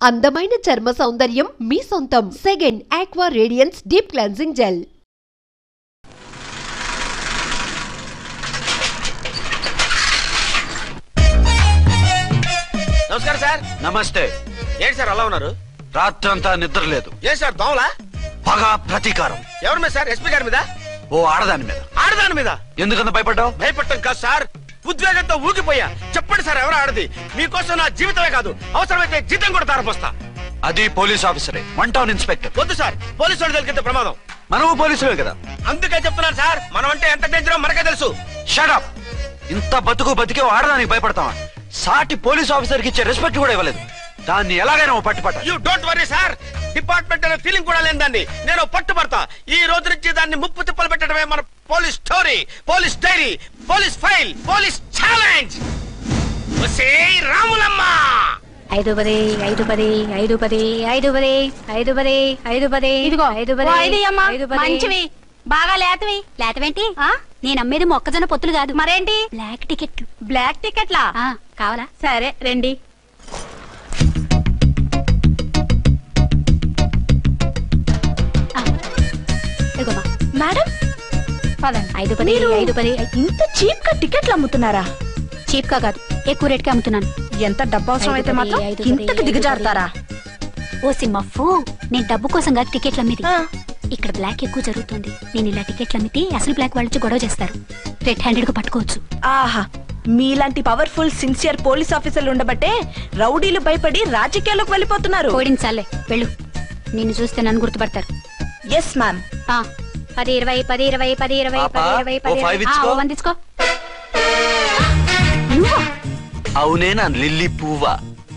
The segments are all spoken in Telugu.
అందమైన చర్మ సౌందర్యం మీ సొంతం. Second aqua radiance deep cleansing gel. నమస్కారం సార్. నమస్తే. ఏంటి సార్ అలా ఉన్నారు? రాత్రంతా నిద్ర లేదు. ఏ సార్ దోమలా? పగ ప్రతీకారం. ఎవరి మీద సార్? ఎస్పీ గారి మీద? ఓ ఆడదాని మీద. ఆడదాని మీద ఎందుకంత భయపడ్డావు? భయపడటం కాదు సార్, ఉద్వేగంతో ఊగిపోయా. చెప్పండి సార్, ఎవరు ఆడది? మీకోసం నా జీవితమే కాదు, అవసరమైతే జీతం కూడా తారపోస్తా. అది పోలీస్ ఆఫీసరే, 1 టౌన్ ఇన్స్పెక్టర్. వద్దు సార్, పోలీసు వాళ్ళు తెలికితే ప్రమాదం. మనము పోలీసులే కదా. అందుకే చెప్తున్నాను సార్, మనం అంటే ఎంత డేంజరో మనకే తెలుసు. Shut up. ఇంత బతికే ఆడదానికి భయపడతావా? సాటి పోలీస్ ఆఫీసర్ కి ఇచ్చే రెస్పెక్ట్ కూడా ఇవ్వలేదు. దాన్ని ఎలాగైనా పట్టుపట్ట. You don't worry sir, department అనే ఫీలింగ్ కూడా లేని దాన్ని నేను పట్టుపడతా. ఈ రోజు నుంచి దాన్ని ముప్పు తిప్పలు పెట్టడమే మన police story, police diary, police file, police challenge. Ramulamma 5 10 5 10 5 10 5 10 5 10 5 10 ఇదిగో 5 10 మంచివి బాగా లేతవేంటి? నేను అమ్మేది మొక్కజొన్న పొత్తులు కాదు. మరేంటి? Black ticket. బ్లాక్ టికెట్లా కావాలా? సరే రండి. మేడం 5 10 5 10. ఇంత చీప్ గా టికెట్లు అమ్ముతున్నారా? చీప్ గా కాదు, ఎక్కువ రేట్ కి అమ్ముతున్నాను. ఎంత డబ్బు అవసరం అయితే మాత్రం ఇంతకు దిగజారుతారా? ఓ సిమ్మఫు, నేను డబ్బు కోసం కాదు టికెట్లు అమ్మేది. ఇక్కడ బ్లాక్ ఎక్కువ జరుగుతుంది. నేను ఇలా టికెట్లు అమ్మితే అసలు బ్లాక్ వాళ్ళు గొడవ చేస్తారు. రెడ్ హ్యాండెడ్ గా పట్టుకోవచ్చు. ఆహా, మీలాంటి పవర్ఫుల్ సిన్సియర్ పోలీస్ ఆఫీసర్లు ఉండబట్టే రౌడీలు భయపడి రాజకీయాల్లోకి వెళ్ళిపోతున్నారు. ఓడించాలే వెళ్ళు, నిన్ను చూస్తే నన్ను గుర్తుపడతారు. Yes ma'am. 10 20 10 20 10 20 10 20 10 వందించుకో. అవునే నా లిల్లీ పువ్వా.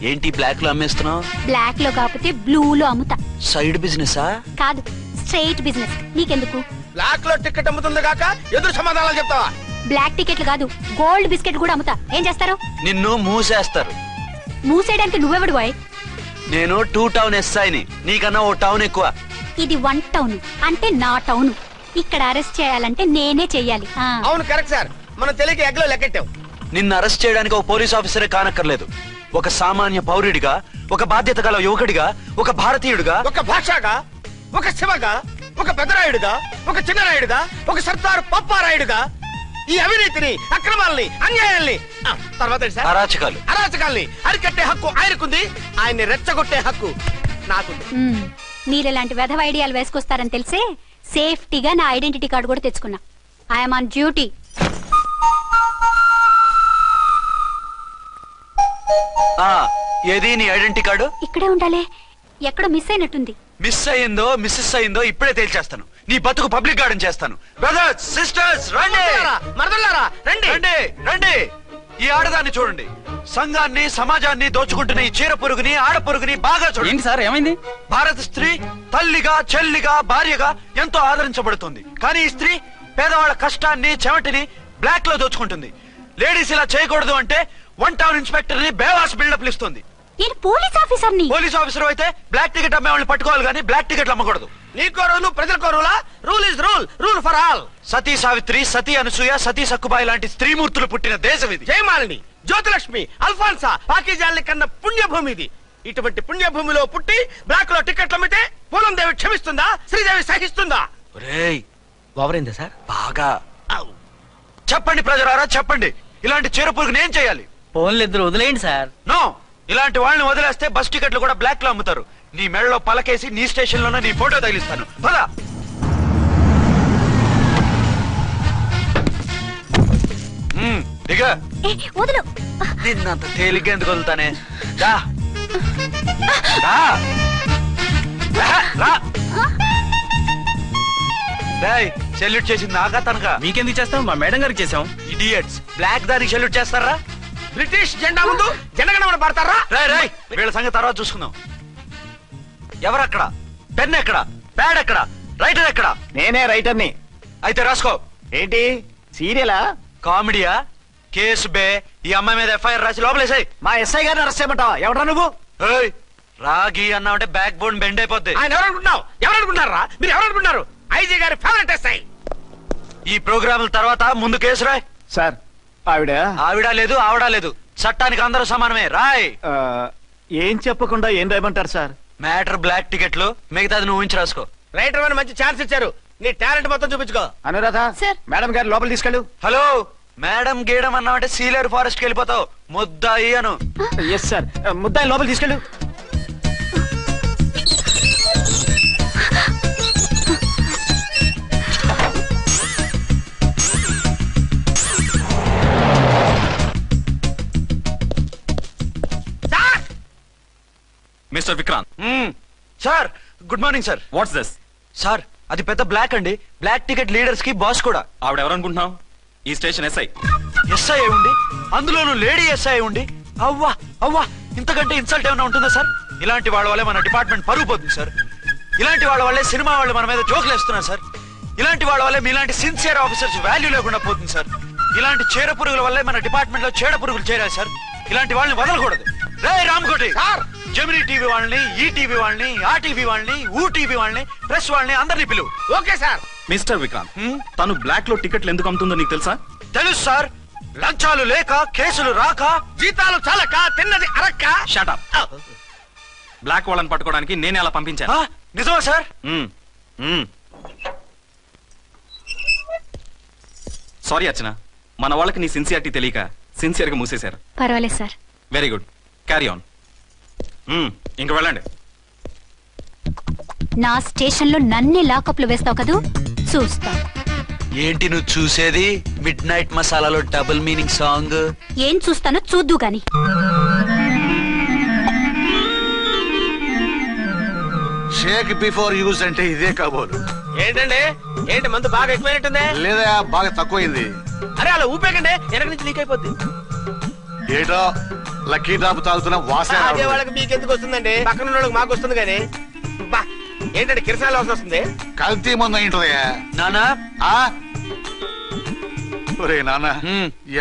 ఏంటి బ్లాక్ లో అమ్మేస్తున్నావు? బ్లాక్ లో కాకపోతే బ్లూ లో అమ్ముతా. సైడ్ బిజినెస్ కాదు, స్ట్రైట్ బిజినెస్. నీకెందుకు? బ్లాక్ లో టికెట్ అమ్ముతుంది కాక ఎదురు సమాధానాలు చెప్తావా? బ్లాక్ టికెట్లు కాదు, గోల్డ్ బిస్కెట్ కూడా అమ్ముతా. ఏం చేస్తారు? నిన్ను మూసేస్తారు. మూసేయడానికి నువ్వెవడు బాయ్? నేను 2 టౌన్ ఎస్ఐని, నీకన్నా ఓ టౌన్ ఎక్కువ. ఇది 1 టౌన్ అంటే నా టౌన్. ఇక్కడ అరెస్ట్ చేయాలంటే నేనే చెయ్యాలి. అవును కరెక్ట్ సార్, మనం తెలియక ఎగ్లో లెక్కెట్టాం. నిన్ను అరెస్ట్ చేయడానికి ఒక పోలీస్ ఆఫీసరే కానక్కర్లేదు. ఒక సామాన్య పౌరుడిగా, ఒక బాధ్యత గల యువకుడిగా, ఒక భారతీయుడిగా, ఒక భాషగా, ఒక శివగా, ఒక పెద్దరాయుడుగా, ఒక చిన్నరాయుడుగా, ఒక సర్దార్ పప్పారాయుడుగా ఈ అవినీతిని, అక్రమాలని, అన్యాయాల్ని, తర్వాత అరాచకాల్ని అరికట్టే హక్కు ఆయనకుంది. ఆయన్ని రెచ్చగొట్టే హక్కు నాకుంది. మీరెలాంటి వెధవ ఐడియాలు వేసుకొస్తారని తెలిసే సేఫ్టీగా నా ఐడెంటిటీ కార్డు కూడా తెచ్చుకున్నా. I'm on duty. ఏది నీ ఐడెంటిటీ కార్డు? ఇక్కడే ఉండాలి. ఎక్కడో మిస్ అయినట్టుంది. మిస్ అయిందో మిస్సెస్ అయిందో ఇప్పుడే తేల్చేస్తాను. నీ బతుకు పబ్లిక్ గార్డెన్ చేస్తాను. బ్రదర్స్ సిస్టర్స్ రండి, రండి రండి రండి. ఈ ఆడదాన్ని చూడండి. సంఘాన్ని సమాజాన్ని దోచుకుంటున్న ఈ చీర పురుగుని, ఆడ పురుగుని బాగా చూడండి. సార్ ఏమైంది? భారత స్త్రీ తల్లిగా, చెల్లిగా, భార్యగా ఎంతో ఆదరించబడుతుంది. కానీ ఈ స్త్రీ పేదవాళ్ళ కష్టాన్ని, చెమటిని బ్లాక్ లో దోచుకుంటుంది. లేడీస్ ఇలా చేయకూడదు అంటే 1 టౌన్ ఇన్స్పెక్టర్ ని బేవాస్ బిల్డప్ ఇస్తుంది. పోలీస్ ఆఫీసర్ అయితే బ్లాక్ టికెట్ అమ్మే వాళ్ళని పట్టుకోవాలి కానీ బ్లాక్ టికెట్లు అమ్మకూడదు. నీకో రూలు, ప్రజలకో రూలా? Rule is rule, rule for all. Sati Savitri, Sati Anasuya, Sati Sakkubai లాంటి స్త్రీమూర్తులు పుట్టిన దేశం ఇది. జయమాలిని, జ్యోతిలక్ష్మి, అల్ఫాన్సా, పాకిజాల్ని కన్న పుణ్యభూమి ఇది. ఇటువంటి పుణ్యభూమిలో పుట్టి బ్లాక్ లో టికెట్లు అమ్మితే పూలందేవి క్షమిస్తుందా? శ్రీదేవి సహిస్తుందా? ఓవరైందా సార్? బాగా చెప్పండి ప్రజలారా, చెప్పండి. ఇలాంటి చీర పురుగుని ఏం చేయాలి? ఫోన్లు ఇద్దరు వదిలేయండి సార్. నో, ఇలాంటి వాళ్ళని వదిలేస్తే బస్ టికెట్లు కూడా బ్లాక్ లో అమ్ముతారు. నీ మెడలో పలకేసి నీ స్టేషన్ లోనే నీ ఫోటో తగిలిస్తాను. పద. దిగా. నిన్నంత తేలిగ్గా ఎందుకు వదులుతానే? సెల్యూట్ చేసింది నాగా తనగా? మీకెందుకు చేస్తాం? మా మేడం గారికి చేసాం. ఇడియట్స్, బ్లాక్ దానికి సెల్యూట్ చేస్తారా? బ్రిటిష్ జెండా ముందు జనగణమన పడతారా? రాయ్ వీళ్ళ సంగతి తర్వాత చూసుకుందాం. ఎవరక్కడ? పెన్ ఎక్కడ? ప్యాడ్ ఎక్కడ? రైటర్ ఎక్కడ? నేనే రైటర్ని. అయితే రాసుకో. ఏంటి సీరియలా? కామెడీయా? కేసు బే. ఈ అమ్మాయి మీద ఎఫ్ఐఆర్ రాసి లోపలేసాయి. మా ఎస్ఐ గారిని అరెస్ట్ చేయమంటావా? ఎవడా నువ్వు? రాగి అన్నావంటే బ్యాక్ బోన్ బెండ్ అయిపోద్ది. ఆయన ఎవరనుకుంటున్నారా? మీరు ఎవరనుకుంటున్నారు? ఐజీ గారి ఫేవరెట్ ఎస్ఐ. ఈ ప్రోగ్రాముల తర్వాత ముందు కేసు రాయ్. సార్ ఆవిడ లేదు, ఆవిడ లేదు. చట్టానికి అందరూ సమానమే. రాయ్. ఏం చెప్పకుండా ఏం రాయమంటారు సార్? మ్యాటర్ బ్లాక్ టికెట్లు, మిగతాది నువ్వు ఊహించి రాసుకో. రైటర్ అని మంచి ఛాన్స్ ఇచ్చారు, నీ టాలెంట్ మొత్తం చూపించుకో. అనురాధ సార్. మేడం గారు లోపల తీసుకెళ్ళు. హలో, మేడం గీయడం అన్నావంటే సీలేరు ఫారెస్ట్ కి వెళ్ళిపోతావు. ముద్దాయి అను. ఎస్ సార్, ముద్దాయి లోపల తీసుకెళ్ళు. Mister Vikrant. Sir, good morning sir. What's this? Sir, అది పెద్ద బ్లాక్ అండి. బ్లాక్ టికెట్ లీడర్స్ కి బాస్ కూడా. ఆవిడ ఎవరనుకుంటున్నావు? ఈ స్టేషన్ ఎస్ఐ. ఎస్ఐ ఉండి, అందులోనూ లేడీ ఎస్ఐ ఉండి, అవ్వా అవ్వా, ఇంతకంటే ఇన్సల్ట్ ఏమైనా ఉంటుందా సార్? ఇలాంటి వాళ్ళ వల్లే మన డిపార్ట్మెంట్ పరుగు పోతుంది సార్. ఇలాంటి వాళ్ళ వల్లే సినిమా వాళ్ళు మన మీద జోకులు వేస్తున్నారు సార్. ఇలాంటి వాళ్ళ వల్లే మీలాంటి సిన్సియర్ ఆఫీసర్స్ వాల్యూ లేకుండా పోతుంది సార్. ఇలాంటి చీడ పురుగుల వల్లే మన డిపార్ట్మెంట్ లో చీడ పురుగులు చేరారు సార్. ఇలాంటి వాళ్ళని వదలకూడదు. రే రామకోటి సార్, జెమినీ టీవీ వాళ్ళని, ఈ టీవీ వాళ్ళని, ఆ టీవీ వాళ్ళని, ఊ టీవీ వాళ్ళని, ప్రెస్ వాళ్ళని అందరినీ పిలువు. Okay sir. మిస్టర్ విక్రాంత్, తను బ్లాక్ లో టికెట్లు ఎందుకు అమ్ముతుందో నీకు తెలుసా? తెలుసు సార్. లంచాలు లేక, కేసులు రాక, జీతాలు చాలక, తిన్నది అరక్క. Shut up. బ్లాక్ వాళ్ళని పట్టుకోవడానికి నేనే అలా పంపించాను. నిజమా సార్? సారీ అర్చన, మన వాళ్ళకి నీ సిన్సియారిటీ తెలియక సిన్సియర్ గా మూసేశారు. పర్వాలేదు sir. Very good, carry on. ఇంక వెళ్ళండి. నా స్టేషన్ లో నన్నే లాకప్ లో వేస్తావు కదూ, చూస్తా. ఏంటి నువ్వు చూసేది? మిడ్ నైట్ మసాలాలో డబుల్ మీనింగ్ సాంగ్. ఏం చూస్తానో చూద్దు గాని. షేక్ బిఫోర్ యూజ్ అంటే ఇదే కాబోలు. ఏంటండి, ఏంటి మందు బాగా ఎక్కువైనట్టుంది? లేదా బాగా తక్కువైంది. అరే అలా ఊపేకండి, వెనక నుంచి లీక్ అయిపోద్ది. ఏటో లక్కీ డ్రాప్ తాగుతున్న వాసన. అదే వాళ్ళకి మీకెందుకు వస్తుందండి, పక్కన వాళ్ళకి మాకు వస్తుంది. కానీ బా, ఏంటంటే కిరసాల వాసన వస్తుంది. కల్తీ మందు అయింటదయ్యా. నానా, ఒరే నాన్న,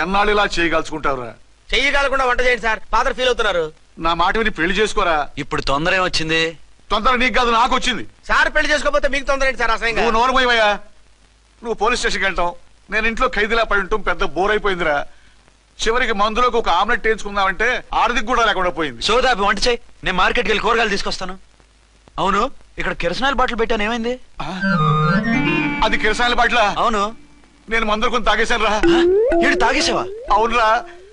ఎన్నాళ్ళు ఇలా చేయగలుచుకుంటావురా? చెయ్యగలకుండా వంట చేయండి సార్, ఫాదర్ ఫీల్ అవుతున్నారు. నా మాట విని పెళ్లి చేసుకోరా. ఇప్పుడు తొందర ఏమొచ్చింది? తొందర నీకు కాదు, నాకు వచ్చింది. సార్ పెళ్లి చేసుకోకపోతే మీకు తొందర ఏంటి సార్? అసహ్యంగా. నువ్వు నోరుమోయవయ్యా. నువ్వు పోలీస్ స్టేషన్కి వెళ్తాం, నేను ఇంట్లో ఖైదీలా పడి ఉంటాం. పెద్ద బోర్ అయిపోయిందిరా. చివరికి మందులోకి ఒక ఆమ్లెట్ వేయించుకుందామంటే ఆర్థిక కూడా లేకుండా పోయింది. సోదాపి వంట చేయి, నేను మార్కెట్కి వెళ్ళి కూరగాయలు తీసుకొస్తాను. అవును, ఇక్కడ కిరసనాయిల్ బాటిల్ పెట్టాను, ఏమైంది? అది కిరసాయిల బాటిల్? అవును. నేను మందులు కొని తాగేశాను రా. ఏడు తాగేసావా? అవునురా.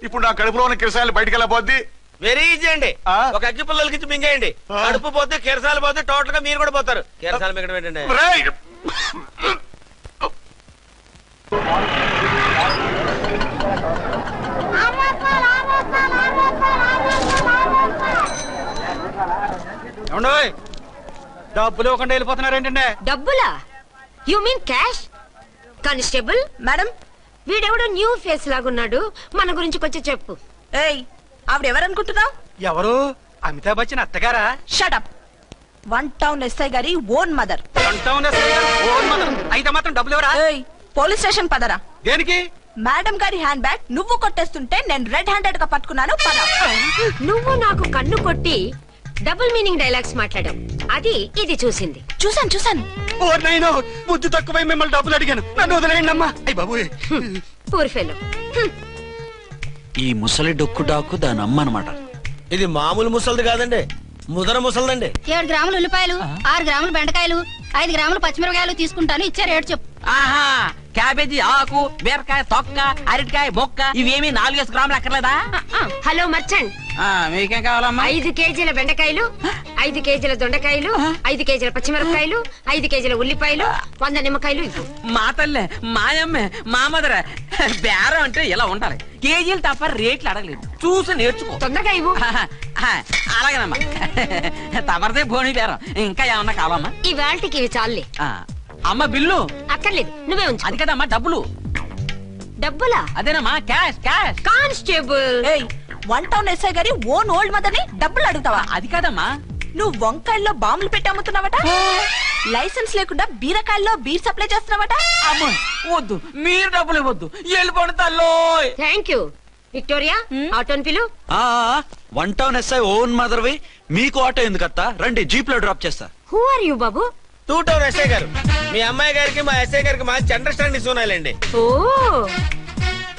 ఇప్పుడు నా కడుపులో ఉన్న కిరసాయిలు బయటికి వెళ్ళబోద్ది. వెరీ ఈజీ అండి, ఒక అగ్గి పుల్లలకి ఇచ్చి మింగేయండి. కడుపు పోతే కిరసాలు పోతే టోటల్ గా మీరు కూడా పోతారు. కిరసాలు మింగడం ఏంటండి? డబ్బులు ఇవ్వకుండా వెళ్ళిపోతున్నారు ఏంటంటే? డబ్బులా? You mean cash? Constable madam, వీడెవడో న్యూ ఫేస్ లాగున్నాడు, మన గురించి కొంచెం చెప్పు. ఏయ్, ఆవిడెవరనుకుంటున్నావు? ఎవరు? అమితాబ్ బచ్చన్ అత్తగారా? షటప్. 1 టౌన్ ఎస్ఐ గారి ఓన్ మదర్. అయితే మాత్రం డబ్బులు ఎవరా? పోలీస్ స్టేషన్ పదరా. దేనికి? మేడం గారి హ్యాండ్ బ్యాగ్ నువ్వు కొట్టేస్తుంటే నేను రెడ్ హ్యాండెడ్ గా పట్టుకున్నాను. పద. నువ్వు నాకు కన్ను కొట్టి డబుల్ మీనింగ్ డైలాగ్స్ మాట్లాడావు, అది ఇది చూసింది. చూసాను. బుద్ధి తక్కువై మిమ్మల్ని డబ్బులు అడిగాను, నన్ను వదిలేయండి అమ్మా. అయ్య బాబు, పూర్ ఫెలో. ఈ ముసలి డొక్కు డాకు దాని అమ్మ అనమాట. ఇది మామూలు ముసలిది కాదండి, ముదర ముసలిదండి. 7 గ్రాములు ఉల్లిపాయలు, 6 గ్రాములు బెండకాయలు, 5 గ్రాములు పచ్చిమిరపకాయలు తీసుకుంటాను. ఇచ్చే రేటు చెప్పు. ఆహా, క్యాబేజీ ఆకు, బీరకాయ తొక్క, అరటికాయ బొక్క, ఇవేమి 4 గ్రాములు అక్కర్లేదా? హలో మర్చండ్, మీకేం కావాలమ్మా? 5 కేజీల బెండకాయలు, 5 కేజీల దొండకాయలు, 5 కేజీల పచ్చిమిరపకాయలు, 5 కేజీల ఉల్లిపాయలు, 100 నిమ్మకాయలు ఇవ్వు. మా తల్లే, మాయమ్మే, మా మదర. బేరం అంటే ఇలా ఉండాలి, కేజీలు తప్ప రేట్లు అడగలేదు, చూసి నేర్చుకో. తొందరగా ఇవ్వు. అలాగేనమ్మా, తమరిదే భోని బేరం. ఇంకా ఏమన్నా కావాలమ్మా? ఈ వేల్టికి ఇవి చాలే. అమ్మ బిల్లు అక్కర్లేదు, నువ్వే ఉంచు. అది కదమ్మా డబ్బులు. డబ్బులా? అదేనమ్మా, క్యాష్. కానిస్టేబుల్, 1 టౌన్ ఎస్ఐ గారి ఓన్ ఓల్డ్ మదర్ ని డబ్బులు అడుగుతావా? అది కాదమ్మా, నువ్వు వంకాయల్లో బాంబులు పెట్టి అమ్ముతున్నావట, లైసెన్స్ లేకుండా బీరకాయల్లో బీర్ సప్లై చేస్తున్నావట. అమ్మ వద్దు, మీరు డబ్బులు ఇవ్వద్దు, వెళ్ళిపోండి తల్లో. Thank you. విక్టోరియా, ఆటోన్ పిలు. 1 టౌన్ ఎస్ఐ ఓన్ మదర్వి, మీకు ఆటో ఎందుకత్తా? రండి, జీప్ లో డ్రాప్ చేస్తా. హూ ఆర్ యూ బాబు? 2 టౌన్ ఎస్ఐ గారు, మీ అమ్మాయి గారికి మా ఎస్ఐ గారికి మంచి అండర్స్టాండింగ్ ఉన్నాయండి. ఓ,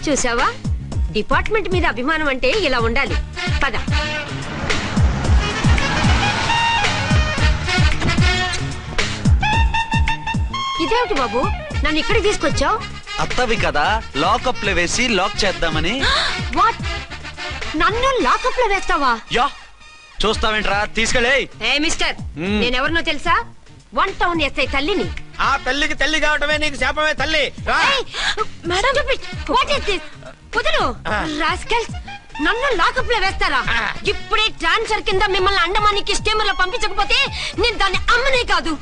చూసావా, డిపార్ట్మెంట్ మీద అభిమానం అంటే ఇలా ఉండాలి. పద. ఇదేమిటి బాబు నన్ను ఇక్కడికి తీసుకొచ్చావు? అత్తవి కదా, లాకప్ లో వేసి లాక్ చేద్దామని. వాట్? నన్ను లాకప్ లో వేస్తావా? యా, చూస్తావేంట్రా, తీసుకెళ్ళే. ఏ మిస్టర్, నేనెవరినో తెలుసా? 1 టౌన్ ఎస్ఐ తల్లిని. ఆ తల్లికి తల్లి కావటమే నీకు శాపమే తల్లి. Madam what is this? వదలు రాస్కల్స్, నన్ను లాకప్ లో వేస్తారా? ఇప్పుడే ట్రాన్స్ఫర్ కింద మిమ్మల్ని అండమానికి స్టీమర్ లో పంపించకపోతే నేను దాన్ని అమ్మనే కాదు.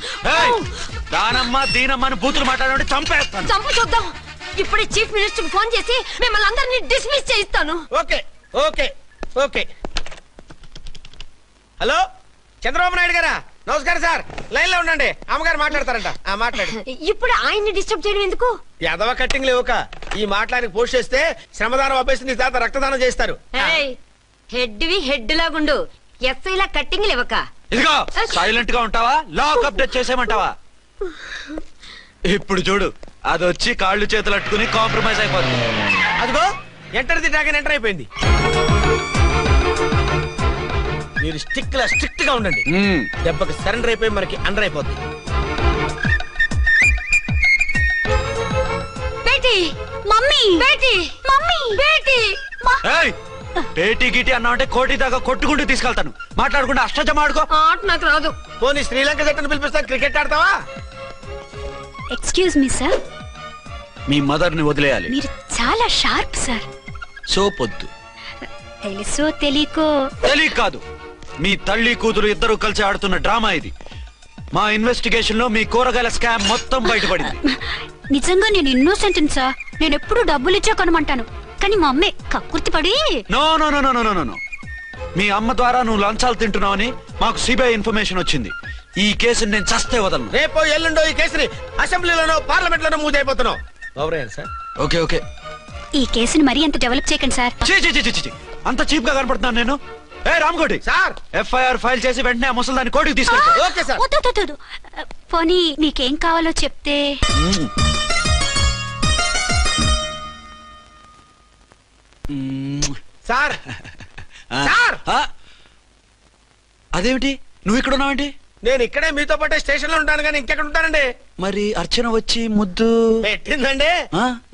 దానమ్మ దీనమ్మ బూతులు మాట్లాడే చంపేస్తాను. చంపు చూద్దాం. ఇప్పుడే చీఫ్ మినిస్టర్ కి ఫోన్ చేసి మిమ్మల్ని అందరినీ డిస్మిస్ చేయిస్తాను. Okay okay okay. Hello Chandrababu Naidu గారా? నమస్కారం సార్, లైన్ లో ఉండండి, అమ్మగారు మాట్లాడతారంట. మాట్లాడు. ఇప్పుడు ఆయన్ని డిస్టర్బ్ చేయడం ఎందుకు? ఎదవ కట్టింగ్ లేవుక ఈ మాట్లాడికి పోస్ట్ చేస్తే శ్రమదానం అభ్యసి నీ తాత రక్తదానం చేస్తారు. హెడ్ హెడ్ లాగుండు, ఎస్ఐ లా కట్టింగ్ లేవక. ఇదిగో సైలెంట్ గా ఉంటావా, లాక్ అప్డేట్ చేసేమంటావా? ఇప్పుడు చూడు, అది వచ్చి కాళ్ళు చేతులు అట్టుకుని కాంప్రమైజ్ అయిపోతుంది. అదిగో ఎంటర్ ది డ్రాగన్ ఎంటర్ అయిపోయింది. మీరు స్ట్రిక్ట్ గా ఉండండి, దెబ్బకి సరెండర్ అయిపోయి మనకి అండర్ అయిపోద్ది. బేటీ మమ్మీ, బేటీ మమ్మీ, బేటీ పేటీ గిటి అన్నా అంటే కోటి దాకా కొట్టుకుంటూ తీసుకెళ్తాను. మాట్లాడుకుంటూ అష్టజమ ఆడుకో. ఆట నాకు రాదు. పోనీ శ్రీలంక జట్టును పిలిపిస్తా, క్రికెట్ ఆడతావా? ఎక్స్క్యూజ్ మీ సార్, మీ మదర్ ని వదిలేయాలి. మీరు చాలా షార్ప్ సార్. సోపొద్దు. తెలుసో తెలియకో. తెలియ కాదు, మీ తల్లి కూతురు ఇద్దరు కలిసి ఆడుతున్న డ్రామా ఇది. మా ఇన్వెస్టిగేషన్ లో మీ కూరగాయల స్కామ్ మొత్తం బయటపడింది. నిజంగా నేను ఇన్నోసెంట్ సార్. నేను ఎప్పుడు డబ్బులు ఇచ్చా కొనమంటాను, కానీ మా అమ్మే కక్కుర్తి పడి. No no no no no no, మీ అమ్మ ద్వారా నువ్వు లంచాలు తింటున్నావని మాకు సిబిఐ ఇన్ఫర్మేషన్ వచ్చింది. ఈ కేసుని నేను చస్తే వదలను. రేపో ఎల్లుండో ఈ కేసుని అసెంబ్లీలోనో పార్లమెంట్ లోనో మూవ్ అయిపోతున్నావు. సార్ ఓకే ఓకే, ఈ కేసుని మరీ అంత డెవలప్ చేయకండి సార్. అంత చీప్ గా కనపడుతున్నాను నేను? ఏ రామ్కోటి సార్, ఎఫ్ఐఆర్ ఫైల్ చేసి వెంటనే ఆ ముసలిదాన్ని కోర్టుకి తీసుకెళ్ళి. Okay sir. పోనీ నీకేం కావాలో చెప్తే. సార్ సార్, అదేమిటి నువ్వు ఇక్కడ ఉన్నావేంటి? నేను ఇక్కడే మీతో పాటే స్టేషన్ లో ఉంటాను, కానీ ఇంకెక్కడ ఉంటానండి? మరి అర్చన వచ్చి ముద్దు పెట్టిందండి.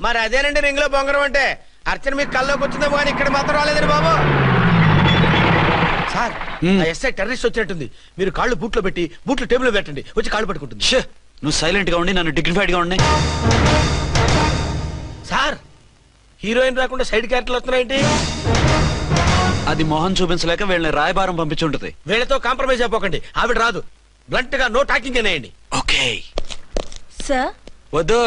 మరి అదేనండి రింగ్ లో బొంగరం అంటే. అర్చన మీకు కల్లోకి వచ్చిందేమో కానీ ఇక్కడ మాత్రం రాలేదండి బాబు. సార్, ఎస్ఐ టెర్రరిస్ట్ వచ్చినట్టుంది. మీరు కాళ్ళు బూట్లో పెట్టి బూట్లు టేబుల్ పెట్టండి, వచ్చి కాళ్ళు పట్టుకుంటుంది. నువ్వు సైలెంట్ గా ఉండి నన్ను డిగ్నిఫైడ్ గా ఉండి. సార్, హీరోయిన్ రాకుండా సైడ్ క్యారెక్టర్లు వస్తున్నాయేంటి? అది మొహం చూపించలేక వీళ్ళని రాయబారం పంపించుంటది. వీళ్ళతో కాంప్రమైజ్ అయిపోకండి, ఆవిడ రాదు. బ్లంట్ గా నో టాకింగ్ అనేయండి. Okay sir. వద్దు,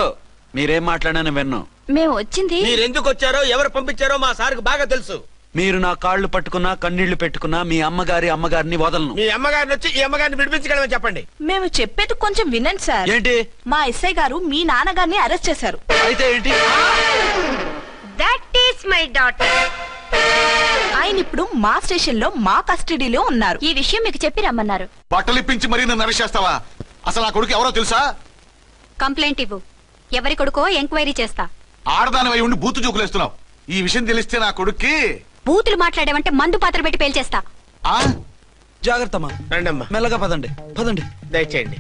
మీరేం మాట్లాడానని విన్నాం. మేము వచ్చింది. మీరెందుకు వచ్చారో ఎవరు పంపించారో మా సార్కు బాగా తెలుసు. మీరు నా కాళ్ళు పట్టుకున్నా కన్నీళ్లు పెట్టుకున్నా మీ అమ్మగారిని వదలను. మీ అమ్మగారిని వచ్చి ఈ అమ్మగారిని విడిపించగలమని చెప్పండి. మేము చెప్పేది కొంచెం వినండి సార్. ఏంటి? మా ఎస్ఐ గారు మీ నాన్నగారిని అరెస్ట్ చేశారు. అయితే ఏంటి? That is my daughter. ఆయన ఇప్పుడు మా స్టేషన్ లో మా కస్టడీలో ఉన్నారు. ఈ విషయం మీకు చెప్పి రమ్మన్నారు. బట్టలిప్పించి మరీ నన్ను అరెస్ట్ చేస్తావా? అసలు నా కొడుకు ఎవరో తెలుసా? కంప్లైంట్ ఇవ్వు, ఎవరి కొడుకో ఎంక్వైరీ చేస్తా. ఆడదానివై ఉండి బూతు జోకులేస్తున్నావు. ఈ విషయం తెలిస్తే నా కొడుక్కి. బూతులు మాట్లాడేవంటే మందు పాత్ర పెట్టి పేల్చేస్తా. జాగ్రత్తమ్మా, రండమ్మా, మెల్లగా పదండి పదండి. దయచేయండి.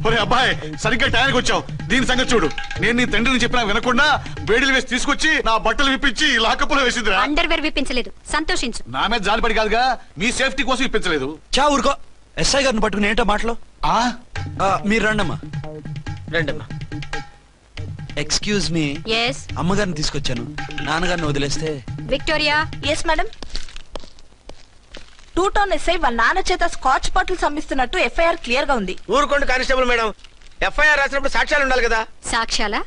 ఒరే అబ్బాయి, సరిగ్గా టయానికి వచ్చావు. దీని సంగతి చూడు. నేను నీ తండ్రిని చెప్పినా వినకుండా వేడిలు వేసి తీసుకొచ్చి నా బట్టలు విప్పించి లాకప్పులో వేసిందిరా. అండర్వేర్ విప్పించలేదు, సంతోషించు. నా మీద జాలిపడి కాదుగా, మీ సేఫ్టీ కోసం ఇప్పించలేదు. చా ఊరుకో. ఎస్ఐ గారిని పట్టుకుని ఏంటో మాటలు. మీరు రండమ్మా. రండమ్మా. Excuse me. ఎస్. అమ్మగారిని తీసుకొచ్చాను, నాన్నగారిని వదిలేస్తే. Victoria. Yes madam. 2 town SI వాళ్ళ నాన్న చేత స్కాచ్ బాటిల్స్ అమ్మిస్తున్నట్టు ఎఫ్ఐఆర్ క్లియర్ గా ఉంది. ఊరుకోండి కానిస్టేబుల్ మేడం, ఎఫ్ఐఆర్ రాసినప్పుడు సాక్ష్యాలు ఉండాలి కదా. సాక్ష్యాలా?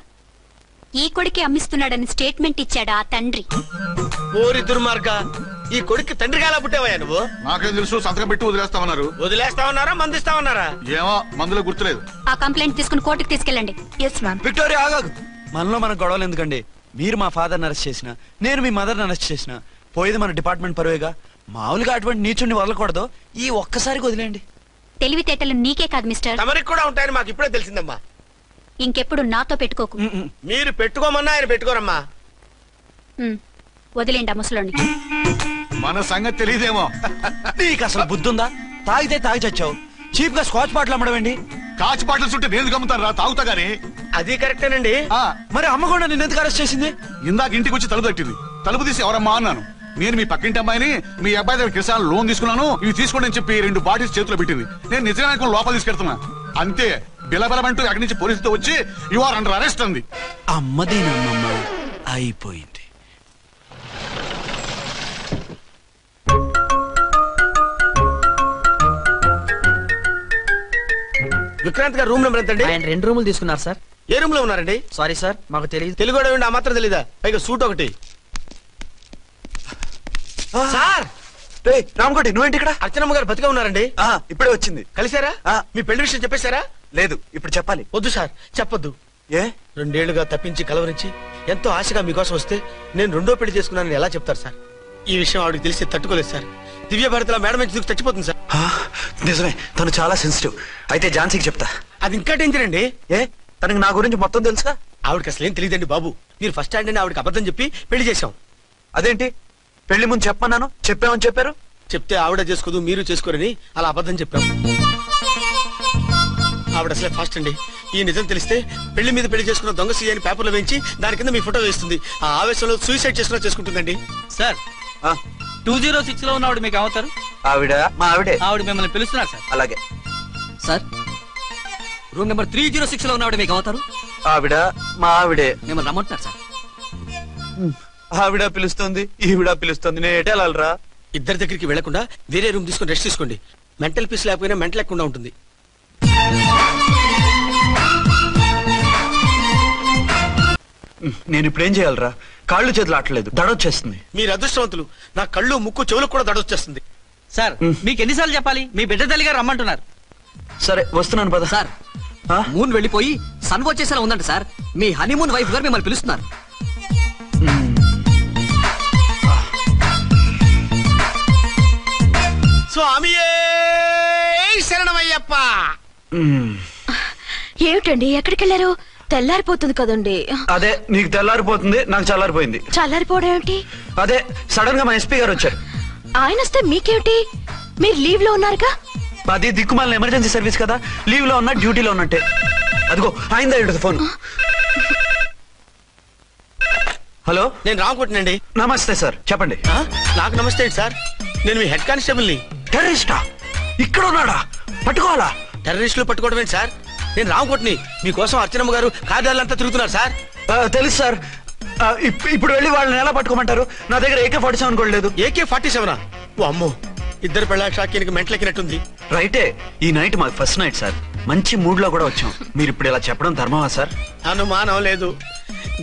ఈ కొడుకే అమ్మిస్తున్నాడని స్టేట్మెంట్ ఇచ్చాడా ఆ తండ్రి? ఓరి దుర్మార్గ, ఈ కొడుక్కి తండ్రిగా ఎలా పుట్టావయ్యా నువ్వు? నాకేం తెలుసు, సంతకం పెట్టి వదిలేస్తామన్నారు. వదిలేస్తామన్నారా మందిస్తామన్నారా? ఏమో, మందులో గుర్తులేదు. ఆ కంప్లైంట్ తీసుకుని కోర్టుకు తీసుకెళ్ళండి. Yes ma'am. విక్టోరియా ఆగాగు. మనలో మనకు గొడవలు ఎందుకండి? మీరు మా ఫాదర్ని అరెస్ట్ చేసిన, నేను మీ మదర్ని అరెస్ట్ చేసిన, పోయేది మన డిపార్ట్మెంట్ పరువేగా. మామూలుగా అటువంటి నీచుడిని వదలకూడదు, ఈ ఒక్కసారికి వదిలేండి. తెలివితేటలు నీకే కాదు మిస్టర్, తమరికి కూడా ఉంటాయని మాకు ఇప్పుడే తెలిసిందమ్మా. ఇంకెప్పుడు నాతో పెట్టుకోకు. మీరు పెట్టుకోమన్నా ఆయన పెట్టుకోరమ్మా. వదిలేండి ఆ ముసలోని. మన సంగతి తెలియదేమో. నీకు అసలు బుద్ధుందా? తాగితే తాగి చచ్చావు, చీప్ గా స్కాచ్ బాటిల్ అమ్మడం ఏంటి? కాచి బాటిల్స్ ఉంటే నేను గమ్ముతాను రా, తాగుతా గానీ. అది కరెక్టేనండి. మరి అమ్మ కూడా నిన్ను ఎందుకు అరెస్ట్ చేసింది? ఇందాక ఇంటికి వచ్చి తలుపు తట్టింది. తలుపు తీసి ఎవరమ్మా అన్నాను. నేను మీ పక్కింటి అమ్మాయిని, మీ అబ్బాయి దగ్గర కిసాన్ లోన్ తీసుకున్నాను, ఇవి తీసుకోండి అని చెప్పి 2 బాటిల్స్ చేతిలో పెట్టింది. నేను నిజంగా లోపల తీసుకెళ్తున్నా. అంతే, బిలబలమంటూ అక్కడి నుంచి పోలీసుతో వచ్చి యు ఆర్ అండర్ అరెస్ట్ అంది. అమ్మదేనమ్మమ్మ అయిపోయింది. విక్రాంత్ గారు రూమ్ నెంబర్ ఎంతండి? ఆయన 2 రూములు తీసుకున్నారు సార్. ఏ రూమ్ లో ఉన్నారండి? సారీ సార్, మాకు తెలియదు. తెలుగు ఆ మాత్రం తెలీదా? పైగా సూట్ ఒకటి. సార్ రామకోటి, నువ్వేంటి ఇక్కడ? అర్చనమ్మ గారు బతిగా ఉన్నారండి. ఇప్పుడే వచ్చింది. కలిసారా? మీ పెళ్లి విషయం చెప్పేశారా? లేదు, ఇప్పుడు చెప్పాలి. వద్దు సార్, చెప్పొద్దు. ఏ 2 ఏళ్లుగా తప్పించి కలవరించి ఎంతో ఆశగా మీకోసం వస్తే నేను 2వ పెళ్లి చేసుకున్నానని ఎలా చెప్తారు సార్? ఈ విషయం ఆవిడకి తెలిసి తట్టుకోలేదు సార్. దివ్య భారతిలో మేడం నుంచి దూకి చచ్చిపోతుంది సార్. నిజమే, తను చాలా సెన్సిటివ్. అయితే ఝాన్సీకి చెప్తా. అది ఇంకా డేంజర్ అండి. ఏ తనకి నా గురించి మొత్తం తెలుసా? ఆవిడకి అసలు ఏం తెలియదండి బాబు. మీరు ఫస్ట్ హ్యాండ్ అని ఆవిడకి అబద్ధం చెప్పి పెళ్లి చేశాం. అదేంటి, పెళ్లి ముందు చెప్పమన్నాను, చెప్పామని చెప్పారు. చెప్తే ఆవిడ చేసుకోదు, మీరు చేసుకోరని అలా అబద్ధం చెప్పాం. ఆవిడ అసలే ఫాస్ట్ అండి. ఈ నిజం తెలిస్తే పెళ్లి మీద పెళ్లి చేసుకున్న దొంగ సీ అని పేపర్లో వేయించి దాని కింద మీ ఫోటో వేస్తుంది. ఆ ఆవేశంలో సూసైడ్ చేసుకుంటుందండి. సార్ 206 లో ఉన్నవాడు మీకు అవుతారు? ఆవిడ మా ఆవిడే. ఆవిడ మిమ్మల్ని పిలుస్తున్నారు సార్. అలాగే సార్, రూమ్ నెంబర్ 306 లో ఉన్నవాడు మీకు అవుతారు? ఆవిడ మా ఆవిడే. మిమ్మల్ని రమ్మంటున్నారు సార్. ఆవిడ పిలుస్తుంది, ఈవిడ పిలుస్తుంది, నేను ఎటెళ్ళాలరా? ఇద్దరి దగ్గరికి వెళ్లకుండా వేరే రూమ్ తీసుకొని రెస్ట్ తీసుకోండి. మెంటల్ పీస్ లేకపోయినా మెంటల్ లేకుండా ఉంటుంది. నేను ఇప్పుడు ఏం చేయాలరా? కాళ్ళు చేతులు ఆటలేదు, దడొచ్చేస్తుంది. మీరు అదృష్టవంతులు. నా కళ్ళు ముక్కు చెవులకు కూడా దడొచ్చేస్తుంది. సార్, మీకు ఎన్నిసార్లు చెప్పాలి? మీ బిడ్డ తల్లి గారు రమ్మంటున్నారు. సరే వస్తున్నాను పద. సార్, మూన్ వెళ్ళిపోయి సన్ వచ్చేసేలా ఉందంట సార్. మీ హనీమూన్ వైఫ్ గారు మిమ్మల్ని పిలుస్తున్నారు. స్వామియే శరణమయ్యప్ప. ఏమిటండి, ఎక్కడికి వెళ్ళారు? తెల్లారిపోతుంది కదండి. అదే, నీకు తెల్లారిపోతుంది, నాకు చల్లారిపోయింది. చల్లారిపోవడం ఏమిటి? అదే సడన్ గా మా ఎస్పీ గారు వచ్చారు. ఆయన వస్తే మీకేమిటి? మీరు లీవ్ లో ఉన్నారుగా. అది దిక్కుమాలిన ఎమర్జెన్సీ సర్వీస్ కదా, లీవ్ లో ఉన్నా డ్యూటీలో ఉన్నట్టే. అదిగో అయిందా ఉంటుంది ఫోన్. హలో, నేను రామకోటినండి. నమస్తే సార్, చెప్పండి. నాకు నమస్తే సార్, నేను మీ హెడ్ కానిస్టేబుల్ ని. టెర్రరిస్టా? ఇక్కడ ఉన్నాడా? పట్టుకోవాలా? టెర్రరిస్టులు పట్టుకోవడం ఏంటి సార్? నేను రామకోటిని. మీకోసం అర్చనమ్మ గారు కార్యాలంతా తిరుగుతున్నారు సార్. తెలుసు సార్. ఇప్పుడు వెళ్ళి వాళ్ళని ఎలా పట్టుకోమంటారు? నా దగ్గర AK-47 కూడా లేదు. AK-47? ఓ అమ్మో, ఇద్దరు పెళ్ళ షాకీనికి మెంటలెక్కినట్టుంది. రైటే, ఈ నైట్ మాకు ఫస్ట్ నైట్ సార్. మంచి మూడ్ లో కూడా వచ్చాం. మీరు ఇప్పుడు ఇలా చెప్పడం ధర్మమా సార్? అనుమానం లేదు,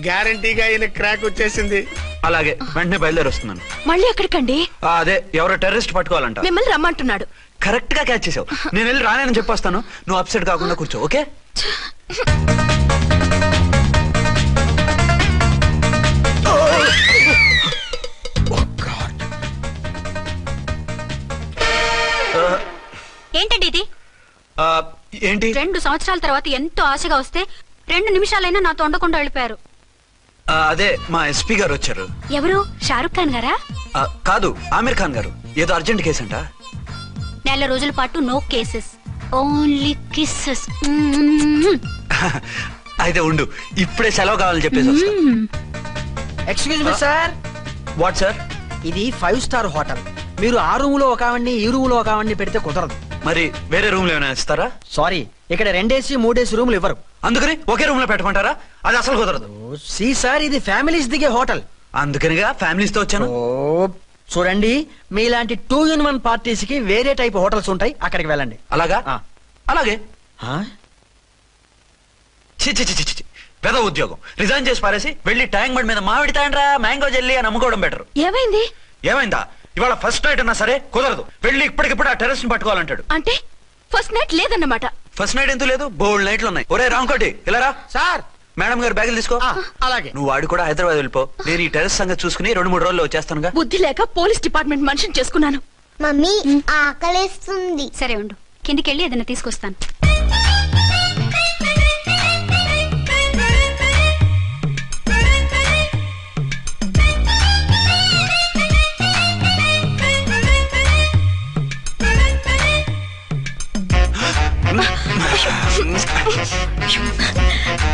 గ్యారంటీగా ఈయన క్రాక్ వచ్చేసింది. అలాగే, వెంటనే బయలుదేరి వస్తున్నాను. మళ్ళీ ఎక్కడికండి? అదే, ఎవరో టెర్రరిస్ట్ పట్టుకోవాలంట. మిమ్మల్ని రమ్మంటున్నాడు. కరెక్ట్ గా క్యాచ్ చేసావు. నేను వెళ్ళి రానని చెప్పొస్తాను, నువ్వు అప్సెట్ కాకుండా కూర్చో, ఓకే? ఏంటండి ఇది? ఏంటి? 2 సంవత్సరాల తర్వాత ఎంతో ఆశగా వస్తే 2 నిమిషాలైనా నాతో ఉండకుండా వెళ్ళిపోయారు. అదే, మా ఎస్పీ గారు వచ్చారు. ఎవరు? షారుఖ్ ఖాన్ గారా? కాదు, ఆమీర్ ఖాన్ గారు. ఏదో అర్జెంట్ కేసు అంట. 4 రోజుల పాటు నో కేసెస్, ఓన్లీ కిస్సెస్. అయితే ఉండు, ఇప్పుడే సెలవు కావాలని చెప్పేసి వస్తా. Excuse me sir. What sir? ఇది 5 స్టార్ హోటల్. మీరు ఆ రూమ్ లో ఒక ఆవిడ్ని, ఈ రూమ్ లో ఒక ఆవిడ్ని పెడితే కుదరదు. మరి వేరే రూమ్ లో ఏమైనా ఇస్తారా? సారీ, ఇక్కడ 2 AC 3 AC రూములు ఇవ్వరు. అందుకని ఒకే రూమ్ లో పెట్టమంటారా? అది అసలు కుదరదు. సి సార్, ఇది ఫ్యామిలీస్ దిగే హోటల్. అందుకనిగా ఫ్యామిలీస్ తో వచ్చాను. చూడండి, మీలాంటి 2-in-1 పార్టీస్ కి వేరే టైప్ హోటల్స్ ఉంటాయి, అక్కడికి వెళ్ళండి. అలాగా? అలాగే. పెద్ద ఉద్యోగం రిజైన్ చేసి పారేసి వెళ్ళి ట్యాంక్ బండ్ మీద మామిడి తాండ్రా మ్యాంగో జెల్లీ అని అమ్ముకోవడం బెటర్. ఏమైంది? ఏమైందా? ఇవాళ ఫస్ట్ నైట్ అన్నా సరే కుదరదు. వెళ్ళి ఇప్పటికిప్పుడు ఆ టెర్రస్ ని పట్టుకోవాలంటాడు. అంటే ఫస్ట్ నైట్ లేదన్నమాట. ఫస్ట్ నైట్ ఎందుకు లేదు? బోల్డ్ నైట్లు ఉన్నాయి. ఒరే రాంకోటి, ఇలా రా. సార్, మేడం గారు బ్యాగులు తీసుకో. అలాగే. నువ్వు వాడు కూడా హైదరాబాద్ వెళ్ళిపో. నేను ఈ టెర్రస్ సంగతి చూసుకుని 2-3 రోజుల్లో వచ్చేస్తానుగా. బుద్ధి లేక పోలీస్ డిపార్ట్మెంట్ మనిషిని చేసుకున్నాను. మమ్మీ, ఆకలేస్తుంది. సరే ఉండు, కిందికెళ్ళి ఏదైనా తీసుకొస్తాను.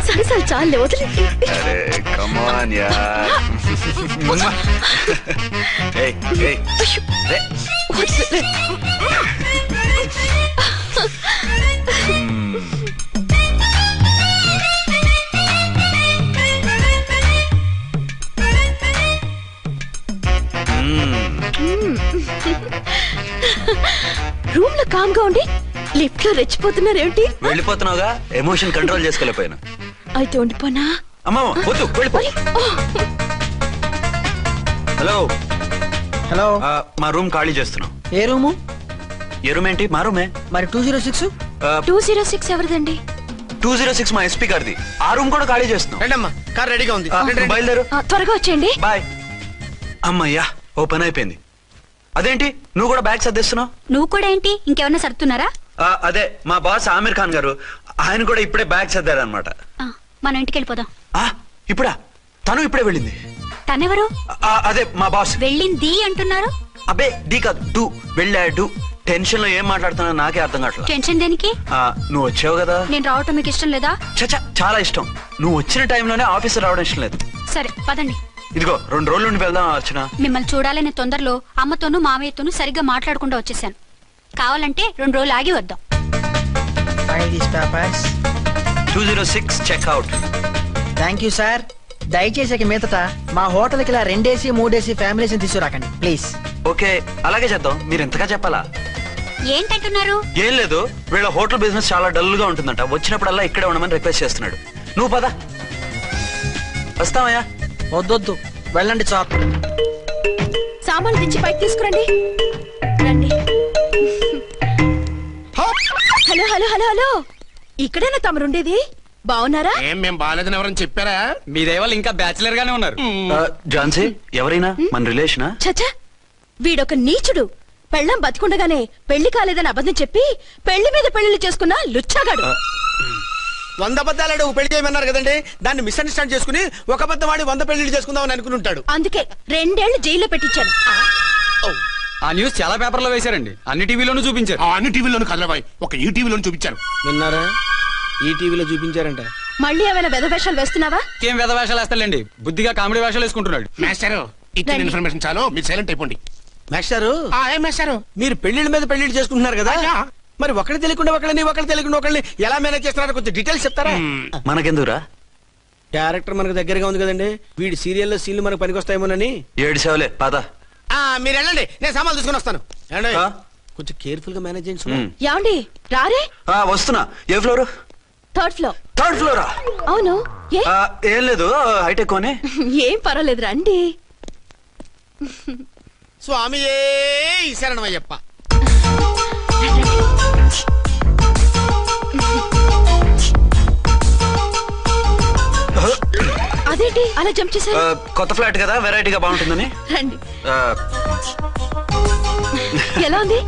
సరసాలు చాలే వదిలే. అరే కమాన్ యార్. ఏయ్ ఏయ్ రే. రూమ్ లో కామ్ గా ఉండి లిఫ్ట్ లో రెచ్చిపోతున్నారేంటి? వెళ్ళిపోతున్నావుగా, ఎమోషన్ కంట్రోల్ చేసుకోలేకపోయాను. అయితే ఉండిపోనా? అమ్మా వద్దు, వెళ్ళిపో. హలో హలో, మా రూమ్ ఖాళీ చేస్తున్నాం. ఏ రూము? ఏ రూమ్ ఏంటి? మా రూమే. మరి 206? 206 ఎవరిదండి? 206 మా ఎస్పీ గారిది. ఆ రూమ్ కూడా ఖాళీ చేస్తున్నాం. రండమ్మా, కార్ రెడీగా ఉంది. బయలుదేరు. త్వరగా వచ్చేయండి. బాయ్. అమ్మయ్యా, ఓ పని అయిపోయింది. అదేంటి నువ్వు కూడా బ్యాగ్ సర్దేస్తున్నావు? నువ్వు కూడా ఏంటి, ఇంకెవరన్నా సర్దుతున్నారా? అదే మా బాస్ ఆమిర్ ఖాన్ గారు, ఆయన కూడా ఇప్పుడే బ్యాగ్ సర్దారనమాట. మనం ఇంటికి వెళ్ళిపోదాం. ఇప్పుడా? తను ఇప్పుడే వెళ్ళింది. తనెవరు? అదే మా బాస్. వెళ్ళింది అంటున్నారు. అబ్బే డీ కాదు, డూ. వెళ్ళాడు. టెన్షన్ లో ఏం మాట్లాడుతున్నా నాకే అర్థం కావట్లేదు. టెన్షన్ దేనికి? నువ్వు వచ్చావు కదా. నేను రావటం మీకు ఇష్టం లేదా? చచ్చా, చాలా ఇష్టం. నువ్వు వచ్చిన టైంలోనే ఆఫీసర్ రావడం ఇష్టం లేదు. సరే పదండి. ఇదిగో 2 రోజుల నుండి వెళ్దాం అర్చన. మిమ్మల్ని చూడాలనే తొందరలో అమ్మతోనూ మామయ్యతోనూ సరిగ్గా మాట్లాడకుండా వచ్చేసాను. కావాలంటే 2 రోజులు ఆగి వద్దాం. 206 చెక్అవుట్. Thank you sir. దయచేసి మీదట మా హోటల్కి ఇలా 2 AC 3 AC ఫ్యామిలీస్ తీసుకురాకండి ప్లీజ్. ఓకే, అలాగే చేద్దాం. మీరు ఎంతగా చెప్పాలా? ఏంటంటున్నారు? ఏం లేదు, వీళ్ళ హోటల్ బిజినెస్ చాలా డల్ గా ఉంటుందంట. వచ్చినప్పుడల్లా ఇక్కడే ఉండమని రిక్వెస్ట్ చేస్తున్నాడు. నువ్వు పద. వస్తావయ్యా? వద్దొద్దు, వెళ్ళండి చాప్. సామాన్లు తెచ్చి బయట తీసుకురండి. రండి. హలో హలో హలో హలో, ఇక్కడేనా తమరుండేది? బాగున్నారా? ఏం మేము బాగాలేదని ఎవరని చెప్పారా? మీ దేవాళ్ళు ఇంకా బ్యాచిలర్ గానే ఉన్నారు. ఝాన్సీ ఎవరైనా మన రిలేషనా? చచ్చా, వీడొక నీచుడు. పెళ్ళం బతికుండగానే పెళ్లి కాలేదని అబద్ధం చెప్పి పెళ్లి మీద పెళ్లిళ్ళు చేసుకున్న లుచ్చాగాడు. 100 అబద్ధాలు పెళ్లి చేయమన్నారు కదండి, దాన్ని మిస్అండర్స్టాండ్ చేసుకుని ఒక అబద్ధం వాడి 100 పెళ్లిళ్ళు చేసుకుందామని అనుకుని ఉంటాడు. అందుకే 2 ఏళ్లు జైల్లో పెట్టించాను. ఆ న్యూస్ చాలా పేపర్లో వేశారండి, అన్ని టీవీలోనూ చూపించారు. అన్ని టీవీలోను కదలబాయ్, ఒక ఈ టీవీలోను చూపించారు. విన్నారా? ఈ టీవీలో చూపించారంట. మళ్ళీ ఏమైనా వెధవేషాలు వేస్తున్నావా? ఏం వెధ వేషాలు వేస్తాడండి, బుద్ధిగా కామెడీ వేషాలు వేసుకుంటున్నాడు. మాస్టారు ఇచ్చిన ఇన్ఫర్మేషన్ చాలు, మీరు సైలెంట్ అయిపోండి. మాస్టారు, ఏం మాస్టారు? మీరు పెళ్లిళ్ళ మీద పెళ్లిళ్ళు చేసుకుంటున్నారు కదా, మరి ఒకటి తెలియకుండా ఒకళ్ళని ఎలా మేనేజ్ చేస్తున్నారో కొంచెం డీటెయిల్స్ చెప్తారా? మనకెందుకురా? క్యారెక్టర్ మనకు దగ్గరగా ఉంది కదండి, వీడి సీరియల్లో సీన్లు మనకు పనికొస్తాయేమోనని. 7 సేవలే పద. మీరు వెళ్ళండి, నేను సామాన్లు తీసుకుని వస్తాను. కొంచెం కేర్ఫుల్ గా మేనేజ్ చేయండి. ఏమండి రారే? వస్తున్నా. ఏ ఫ్లోర్? 3rd floor. 3rd ఫ్లోరా? అవును. ఏం లేదు, హైటెక్ కోనే. ఏం పర్వాలేదు, రండి. స్వామి శరణమయ్యప్ప. అదేంటి అలా జంప్ చేశారు? కొత్త ఫ్లాట్ కదా, వెరైటీగా బాగుంటుందని. రండి. ఎలా ఉంది?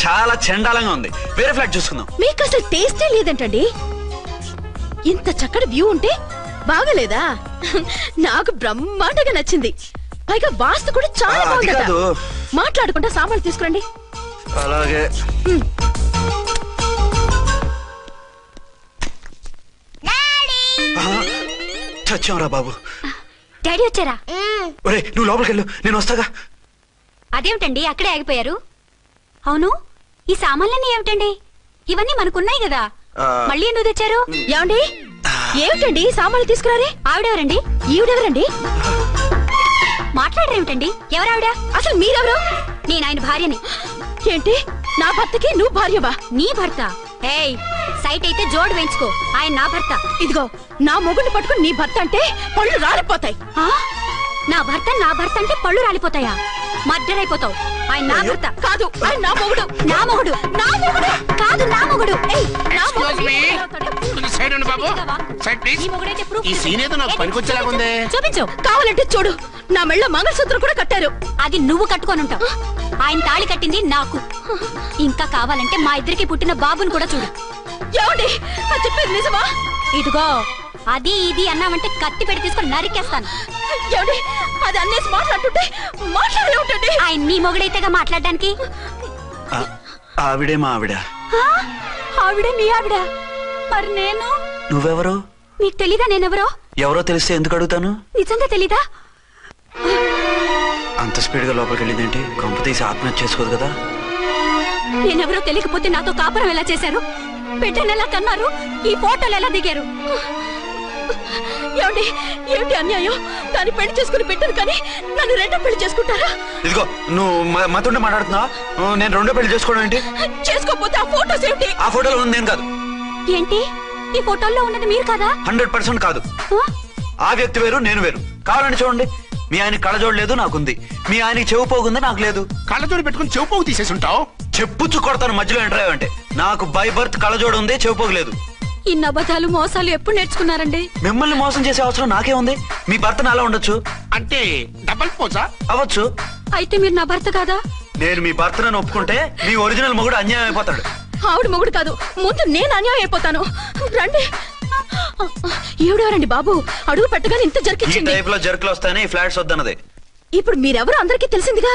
చాలా చండాలంగా ఉంది. వేరే ఫ్లాట్ చూసుకుందాం. మీకు అసలు టేస్టే లేదంటండి. ఇంత చక్కటి వ్యూ ఉంటే బాగలేదా? నాకు బ్రహ్మాండంగా నచ్చింది. పైగా వాస్తు కూడా చాలా బాగుందట. మాట్లాడుకుంటా సామాన్లు తీసుకురండి. అలాగే. చచ్చాంరా బాబు. డాడీ వచ్చారా? ఒరే నువ్వు లోపలికి వెళ్ళు, నేను వస్తాగా. అదేమిటండి అక్కడే ఆగిపోయారు? అవును, ఈ సామాన్లన్నీ ఏమిటండి? ఇవన్నీ మనకున్నాయి కదా, మళ్ళీ ఎందుకు తెచ్చారు? ఏమండి ఏమిటండి సామాన్లు తీసుకురారే? ఆవిడెవరండి? ఈవిడెవరండి? మాట్లాడరేమిటండి? ఎవరావిడ? అసలు మీరెవరు? నేను ఆయన భార్యని. ఏంటి, నా భర్తకి నువ్వు భార్యవా? నీ భర్త? ఏయ్, సైట్ అయితే జోడు వేయించుకో, ఆయన నా భర్త. ఇదిగో నా మొగుడిని పట్టుకుని నీ భర్త అంటే పళ్ళు రాలిపోతాయి. నా భర్త అంటే పళ్ళు రాలిపోతాయా? మర్డర్ అయిపోతావు. ఆయన నా భర్త కాదు, ఆయన నా మొగుడు. నా మొగుడు కాదు, నా మొగుడు. చూపించు, కావాలంటే చూడు. నా మెళ్ళ మంగళసూత్రం కూడా కట్టారు. అది నువ్వు కట్టుకొని ఉంటావు. ఆయన తాళి కట్టింది నాకు. ఇంకా కావాలంటే మా ఇద్దరికి పుట్టిన బాబుని కూడా చూడు. ఏమండి చెప్పేది నిజమా? ఇదిగో అది ఇది అన్నామంటే కత్తి పెట్టి తీసుకొని నరికేస్తాను. ఏమండి అది అన్నేసి మాట్లాడుతుంటే మాట్లాడే ఉంటుంది. ఆయన నీ మొగుడైతేగా మాట్లాడడానికి. ఆవిడే మా ఆవిడ. ఆవిడే మీ ఆవిడ? మరి నేను? నువ్వెవరు? మీకు తెలీదా నేనెవరో? ఎవరో తెలిస్తే ఎందుకు అడుగుతాను? నిజంగా తెలీదా? అంత స్పీడ్ గా లోపలికి వెళ్ళిందేంటి? కొంప తీసి ఆత్మహత్య చేసుకోదు కదా? నేనెవరో తెలియకపోతే నాతో కాపురం ఎలా చేశారు? బిడ్డను ఎలా కన్నారు? ఈ ఫోటోలు ఎలా దిగారు? ఏమిటి ఏమిటి అన్యాయం? దాన్ని పెళ్లి చేసుకుని పెట్టారు కానీ నన్ను రెండో పెళ్లి చేసుకుంటారా? ఇదిగో నువ్వు మాతోనే మాట్లాడుతున్నా. నేను రెండో పెళ్లి చేసుకోవడం ఏంటి? చేసుకోకపోతే ఆ ఫోటోస్ ఏమిటి? ఆ ఫోటోలో ఉంది నేను కాదు. ఏంటి ఈ ఫోటోల్లో ఉన్నది మీరు కదా? 100% కాదు. ఆ వ్యక్తి వేరు, నేను వేరు. కావాలని చూడండి. మీ ఆయన కళ్ళజోడు లేదు, నాకుంది. మీ ఆయనకి చెవు పోగుంది, నాకు లేదు. కళ్ళజోడు పెట్టుకుని చెవు పోగు తీసేసి ఉంటావు. చెప్పుచ్చు కొడతాను మధ్యలో ఎంటర్ అంటే. నాకు బై బర్త్ కళ్ళజోడు ఉంది, చెవు పోగు లేదు. ఇన్ని అబద్ధాలు మోసాలు ఎప్పుడు నేర్చుకున్నారండి? మిమ్మల్ని మోసం చేసే అవసరం నాకే ఉంది. మీ భర్తను అలా ఉండొచ్చు. అంటే డబల్ పోజా అవ్వచ్చు. అయితే మీరు నా భర్త కాదా? నేను మీ భర్తను ఒప్పుకుంటే మీ ఒరిజినల్ మొగుడు అన్యాయం అయిపోతాడు. ఆవిడ మొగుడు కాదు, ముందు నేను అన్యాయం అయిపోతాను. రండి. ఈవిడెవరండి బాబు? అడుగు పెట్టగానే ఇంత ఈ జరికించింది. టైప్ లో జర్కులు వస్తాయని ఈ ఫ్లాట్స్ వద్దన్నది. ఇప్పుడు మీరెవరు అందరికీ తెలిసిందిగా.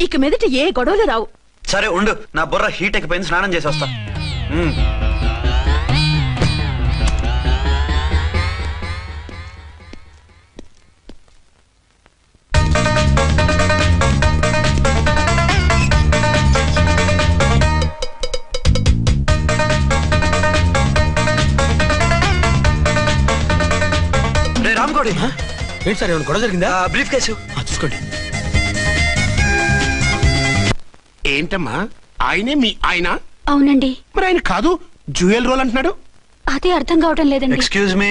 ఇక మీదట ఏ గొడవలు రావు. సరే ఉండు, నా బుర్ర హీట్ ఎక్కిపోయింది, స్నానం చేసి వస్తా. రామ్కోడి ఏంటి సార్ ఏమైనా గొడవ జరిగిందా? బ్రీఫ్ కేసు చూసుకోండి. ఏంటమ్మా ఆయనే మీ ఆయన? అవునండి. మరి ఆయన కాదు జ్యువెల్ రోల్ అంటున్నాడు. అదే అర్థం కావటం లేదండి. Excuse me.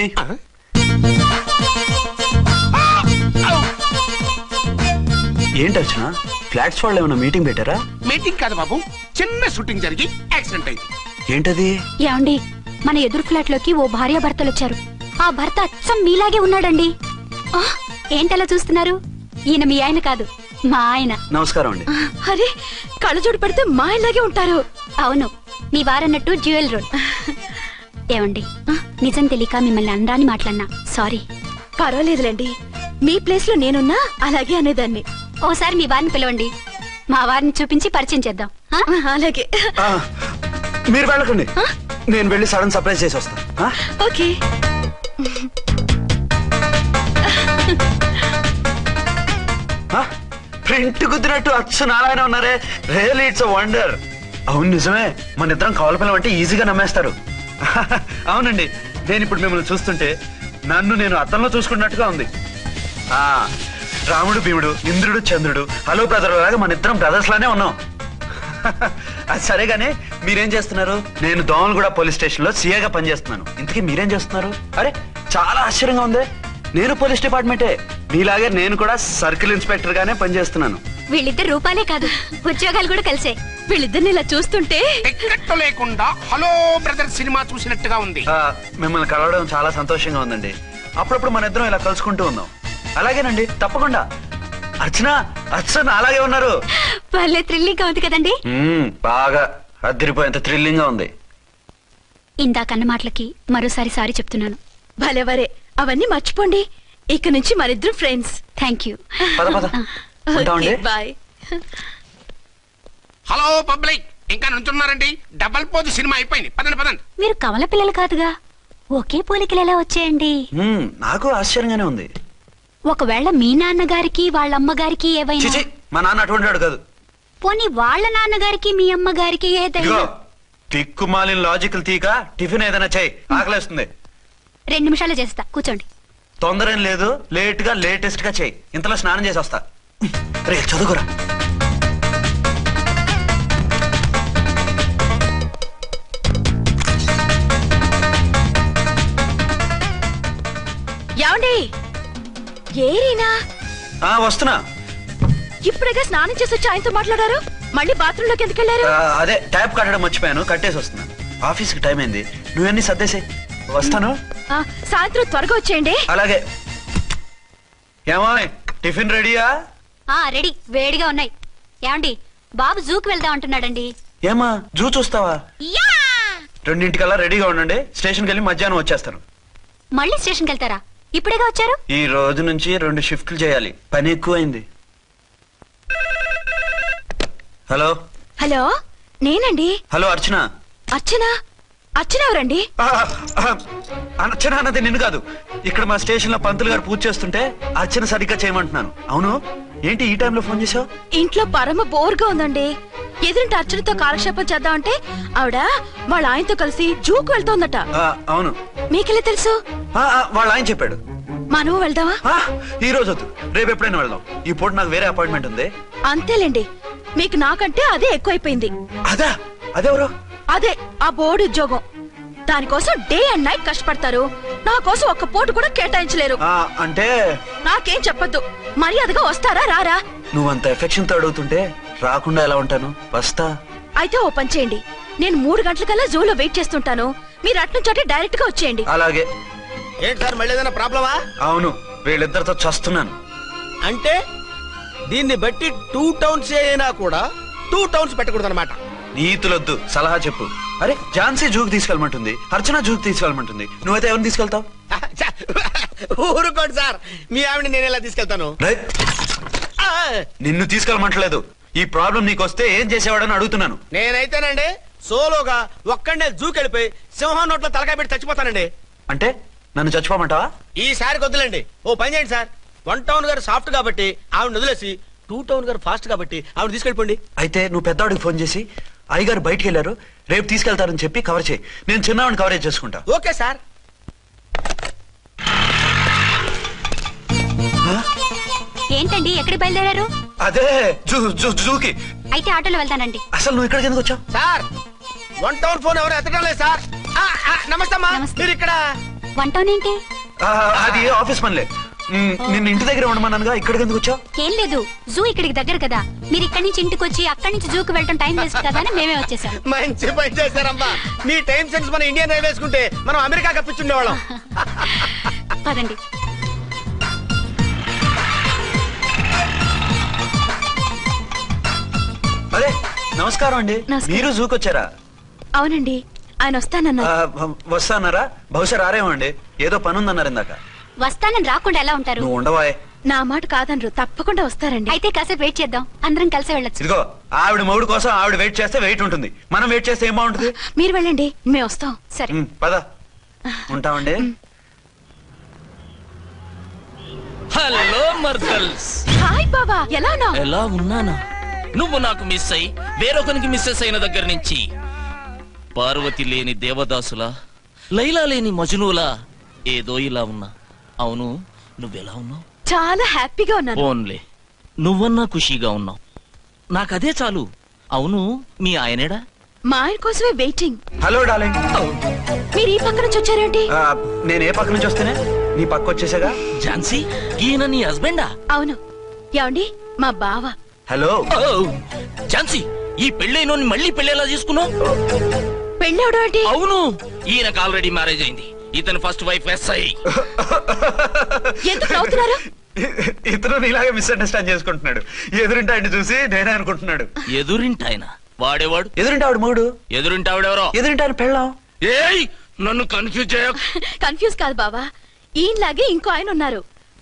ఏంటి వచ్చిన ఫ్లాట్స్ వాళ్ళు ఏమైనా మీటింగ్ పెట్టారా? మీటింగ్ కాదు బాబు, చిన్న షూటింగ్ జరిగి యాక్సిడెంట్ అయింది. ఏంటది? ఏమండి మన ఎదురు ఫ్లాట్ లోకి ఓ భార్య భర్తలు వచ్చారు. ఆ భర్త అచ్చం మీలాగే ఉన్నాడండి. ఏంటలా చూస్తున్నారు? ఈయన మీ ఆయన కాదు, మా ఆయన. నమస్కారం అండి. అరే కళ్ళజోడు పెడితే మా ఆయనలాగే ఉంటారు. అవును, మీ వారన్నట్టు జ్యువెల్ రోడ్. ఏమండి నిజం తెలియక మిమ్మల్ని అందాన్ని మాట్లాడినా సారీ. పర్వాలేదులేండి, మీ ప్లేస్ లో నేనున్నా అలాగే అనేదాన్ని. ఓసారి మీ వారిని పిలవండి, మా వారిని చూపించి పరిచయం చేద్దాం. అలాగే. మీరు వెళ్ళకండి, నేను వెళ్ళి సడన్ సర్ప్రైజ్ చేసి వస్తా. ఓకే. ప్రింట్ కుదిరినట్టు అచ్చు నారాయణ ఉన్నారే. Really it's a wonder. అవును నిజమే, మన ఇద్దరం కవల పిల్లం అంటే ఈజీగా నమ్మేస్తారు. అవునండి, నేను ఇప్పుడు మిమ్మల్ని చూస్తుంటే నన్ను నేను అద్దంలో చూసుకున్నట్టుగా ఉంది. రాముడు భీముడు, ఇంద్రుడు చంద్రుడు, హలో బ్రదర్ లాగా మన ఇద్దరం బ్రదర్స్ లానే ఉన్నాం. అది సరేగానే మీరేం చేస్తున్నారు? నేను దోమలగూడ పోలీస్ స్టేషన్ లో సీఏగా పనిచేస్తున్నాను. ఇంతకీ మీరేం చేస్తున్నారు? అరే చాలా ఆశ్చర్యంగా ఉంది. నేను పోలీస్ డిపార్ట్మెంటే, మీలాగే నేను కూడా సర్కిల్ ఇన్స్పెక్టర్ గానే పనిచేస్తున్నాను. వీళ్ళిద్దరు రూపాలే కాదు, ఉద్యోగాలు కూడా కలిసే. వీళ్ళిద్దరిని ఇలా చూస్తుంటే టికెట్ లేకుండా హలో బ్రదర్ సినిమా చూసినట్టుగా ఉంది. మిమ్మల్ని కలవడం చాలా సంతోషంగా ఉందండి. అప్పుడప్పుడు మన ఇద్దరం ఇలా కలుసుకుంటూ ఉందాం. అలాగేనండి, తప్పకుండా. అర్చన అలాగే ఉన్నారు. వాళ్ళే థ్రిల్లింగ్ గా ఉంది కదండి. బాగా అదిరిపోయేంత థ్రిల్లింగ్ గా ఉంది. ఇందాకన్న మాటలకి మరోసారి సారీ చెప్తున్నాను. భలేవరే, అవన్నీ మర్చిపోండి. ఇక నుంచి మరిద్దరు friends. Thank you. Bye. Hello public, ఇంకా నుంచున్నారండి? డబల్ పోజ్ సినిమా అయిపోయింది, పదండి పదండి. మీరు కమల పిల్లలు కాదుగా, ఒకే పోలికలు ఎలా వచ్చేయండి? నాకు ఆశ్చర్యంగానే ఉంది. ఒకవేళ మీ నాన్నగారికి వాళ్ళ అమ్మగారికి ఏవైనా? మా నాన్న అటువంటి వాడు కాదు. పోనీ వాళ్ళ నాన్నగారికి మీ అమ్మగారికి ఏదైనా? తిక్కుమాలిన లాజికల్ తీక టిఫిన్ ఏదైనా చేయి, ఆకలేస్తుంది. 2 నిమిషాలు చేస్తా, కూర్చోండి. తొందర ఏం లేదు, లేట్ గా లేటెస్ట్ గా చేయి. ఇంతలో స్నానం చేసి వస్తా. రే చదువుకురా. ఏమండి? ఏరీనా? వస్తున్నా. ఇప్పుడేగా స్నానం చేసి వచ్చి ఆయనతో మాట్లాడారు, మళ్ళీ బాత్రూమ్ లోకి ఎందుకు వెళ్ళారు? అదే ట్యాప్ కట్టడం మర్చిపోయాను, కట్టేసి వస్తున్నా. ఆఫీస్ కి టైం అయింది, నువ్వన్నీ సర్దేసే. వస్తాను. సాయంత్రం త్వరగా వచ్చేయండి. అలాగే. ఏమో టిఫిన్ రెడీయా? రెడీ, వేడిగా ఉన్నాయి. ఏమండి బాబు జూకి వెళ్దాం అంటున్నాడండి. ఏమా జూ చూస్తావా? 2:00కల్లా రెడీగా ఉండండి, స్టేషన్కి వెళ్ళి మధ్యాహ్నం వచ్చేస్తాను. మళ్ళీ స్టేషన్కి వెళ్తారా? ఇప్పుడేగా వచ్చారు. ఈ రోజు నుంచి 2 షిఫ్ట్లు చేయాలి, పని ఎక్కువైంది. హలో. హలో, నేనండి. హలో అర్చన. అర్చన అర్చన ఎవరండి? అర్చన అన్నది నిన్ను కాదు. ఇక్కడ మా స్టేషన్ లో పంతులు గారు పూజ చేస్తుంటే అర్చన సరిగ్గా చేయమంటున్నాను. అవును, ఏంటి ఈ టైంలో ఫోన్ చేసావు? ఇంట్లో పరమ బోర్గా ఉందండి. ఎదురింటి అర్చనతో కాలక్షేపం చేద్దామంటే ఆవిడ వాళ్ళ ఆయనతో కలిసి జూకు వెళ్తోందట. అవును. మీకెలా తెలుసు? వాళ్ళ ఆయన చెప్పాడు. మనము వెళ్దామా? ఈ రోజు వద్దు, రేపు ఎప్పుడైనా వెళ్దాం. ఈ పూట నాకు వేరే అపాయింట్మెంట్ ఉంది. అంతేలేండి, మీకు నాకంటే అదే ఎక్కువైపోయింది. అదా? అదెవరు? అదే ఆ బోర్డు ఉద్యోగం. దానికోసం డే అండ్ నైట్ కష్టపడతారు. నా కోసం ఒక్క పూట కూడా కేటాయించలేరు. అంటే నాకేం చెప్పొద్దు, మర్యాదగా వస్తారా రారా? నువ్వంత ఎఫెక్షన్ తో అడుగుతుంటే రాకుండా ఎలా ఉంటాను? వస్తా. అయితే ఓ పని చేయండి, నేను 3 గంటలకల్లా జూలో వెయిట్ చేస్తుంటాను. మీరు అట్నుంచి డైరెక్ట్ గా వచ్చేయండి. అలాగే. ఏంటి సార్, మళ్ళీ ఏదైనా ప్రాబ్లమా? అవును, వీళ్ళిద్దరితో చస్తున్నాను. అంటే దీన్ని బట్టి 2 టౌన్స్ అయినా కూడా 2 టౌన్స్ పెట్టకూడదు అనమాట. నీతులొద్దు, సలహా చెప్పు. అరే, ఝాన్సీ జూకి తీసుకెళ్ళమంటుంది, అర్చన జూకి తీసుకెళ్ళమంటుంది. నువ్వైతే ఎవరిని తీసుకెళ్తావు? ఊరుకోండి సార్, మీ ఆవిడ నేను ఎలా తీసుకెళ్తాను? నిన్ను తీసుకెళ్ళమంటలేదు. ఈ ప్రాబ్లం నీకొస్తే ఏం చేసేవాడని అడుగుతున్నాను. నేనైతేనండి సోలోగా ఒక్కడే జూకెళ్ళిపోయి సింహం నోట్లో తలకాయ పెట్టి చచ్చిపోతానండి. అంటే నన్ను చచ్చిపోమంటావా? ఈసారి వద్దులేండి, ఓ పని చేయండి సార్. 1 టౌన్ గారు సాఫ్ట్ కాబట్టి ఆవిడ వదిలేసి 2 టౌన్ గారు ఫాస్ట్ కాబట్టి ఆవిడ తీసుకెళ్ళిపోండి. అయితే నువ్వు పెద్దవాడికి ఫోన్ చేసి అయ్యగారు బయటికి వెళ్ళారు, రేపు తీసుకెళ్తారని చెప్పి కవర్ చేయి. నేను చిన్నవాడిని కవరేజ్ చేసుకుంటా. Okay sir. ఏంటండి, ఎక్కడికి బయలుదేరారు? అదే జూకి. అయితే ఆటోలో వెళ్తానండి. అసలు నువ్వు ఇక్కడికి ఎందుకు వచ్చావు? సార్, 1 టౌన్ ఫోన్ ఎవరు ఎత్తడం లేదు సార్. నమస్తే అమ్మా, మీరు ఇక్కడ? 1 టౌన్ ఏంటి? అది ఆఫీస్ పనిలే. నిన్ను ఇంటి దగ్గర ఉండమన్నానుగా, ఇక్కడికి ఎందుకు వచ్చావు? ఏం లేదు, జూ ఇక్కడికి దగ్గర కదా. మీరు ఇక్కడి నుంచి ఇంటికి వచ్చి అక్కడి నుంచి జూకి వెళ్ళటం టైం వేస్ట్ కదా అని మేమే వచ్చేసాం. మంచి పని చేశారమ్మా. మీ టైం సెన్స్ మన ఇండియన్ రైల్వేస్ కుంటే మనం అమెరికా కప్పించుండేవాళ్ళం. పదండి. అదే, నమస్కారం అండి. మీరు జూకి వచ్చారా? అవునండి, ఆయన వస్తానన్నారు. వస్తానారా? బహుశా రారేమో అండి, ఏదో పని ఉందన్నారు ఇందాక. వస్తానని రాకుండా ఎలా ఉంటారు? నువ్వు ఉండవాయ్. నా మాట కాదనరు, తప్పకుండా వస్తారండి. అయితే కాసేపు వెయిట్ చేద్దాం, అందరం కలిసి వెళ్ళొచ్చు. ఇదిగో, ఆవిడ మొగుడు కోసం ఆవిడ వెయిట్ చేస్తే వెయిట్ ఉంటుంది, మనం వెయిట్ చేస్తే ఏం బాగుంటుంది? మీరు వెళ్ళండి, మేము వస్తాం. సరే పద, ఉంటామండి. హలో మర్దల్స్. హాయ్ బాబా, ఎలా ఉన్నావు? ఎలా ఉన్నానా? నువ్వు నాకు మిస్ అయి వేరొకరికి మిస్సెస్ అయిన దగ్గర నుంచి పార్వతి లేని దేవదాసులా, లైలా లేని మజునులా ఏదో ఇలా ఉన్నా. అవును, నువ్వెలా ఉన్నావు? చాలా హ్యాపీగా ఉన్నాను. ఓన్లే నువ్వన్నా ఖుషీగా ఉన్నావు, నాకదే చాలు. అవును, మీ ఆయనేడా? మా ఆయన కోసమే వెయిటింగ్. Hello darling. మీరు ఈ పక్క నుంచి వచ్చారేంటి? నేను ఏ పక్క నుంచి వస్తేనే నీ పక్క వచ్చేసాగా. ఝాన్సీ, ఈయన నీ హస్బెండా? అవును. ఏమండి, మా బావ. హలో. ఝాన్సీ, ఈ పెళ్ళైనోని మళ్ళీ పెళ్ళేలా చేసుకున్నావు? పెళ్ళవడం ఏంటి? అవును, ఈయనకు ఆల్రెడీ మ్యారేజ్ అయింది. ఇతను ఫస్ట్ వైఫ్ ఎస్ఐ. ఎందుకు నవ్వుతున్నారు? ఇతను నీలాగే మిస్అండర్స్టాండ్ చేసుకుంటున్నాడు. ఎదురింటి ఆయన చూసి నేనే అనుకుంటున్నాడు. ఎదురింటి ఆయన వాడేవాడు? ఎదురింటి ఆవిడ మూడు. ఎదురింటి ఆవిడెవరో? ఎదురింటి ఆయన పెళ్ళాం. ఏయ్, నన్ను కన్ఫ్యూజ్ చేయ. కన్ఫ్యూజ్ కాదు బావా, ఈయనలాగే ఇంకో ఆయన ఉన్నారు,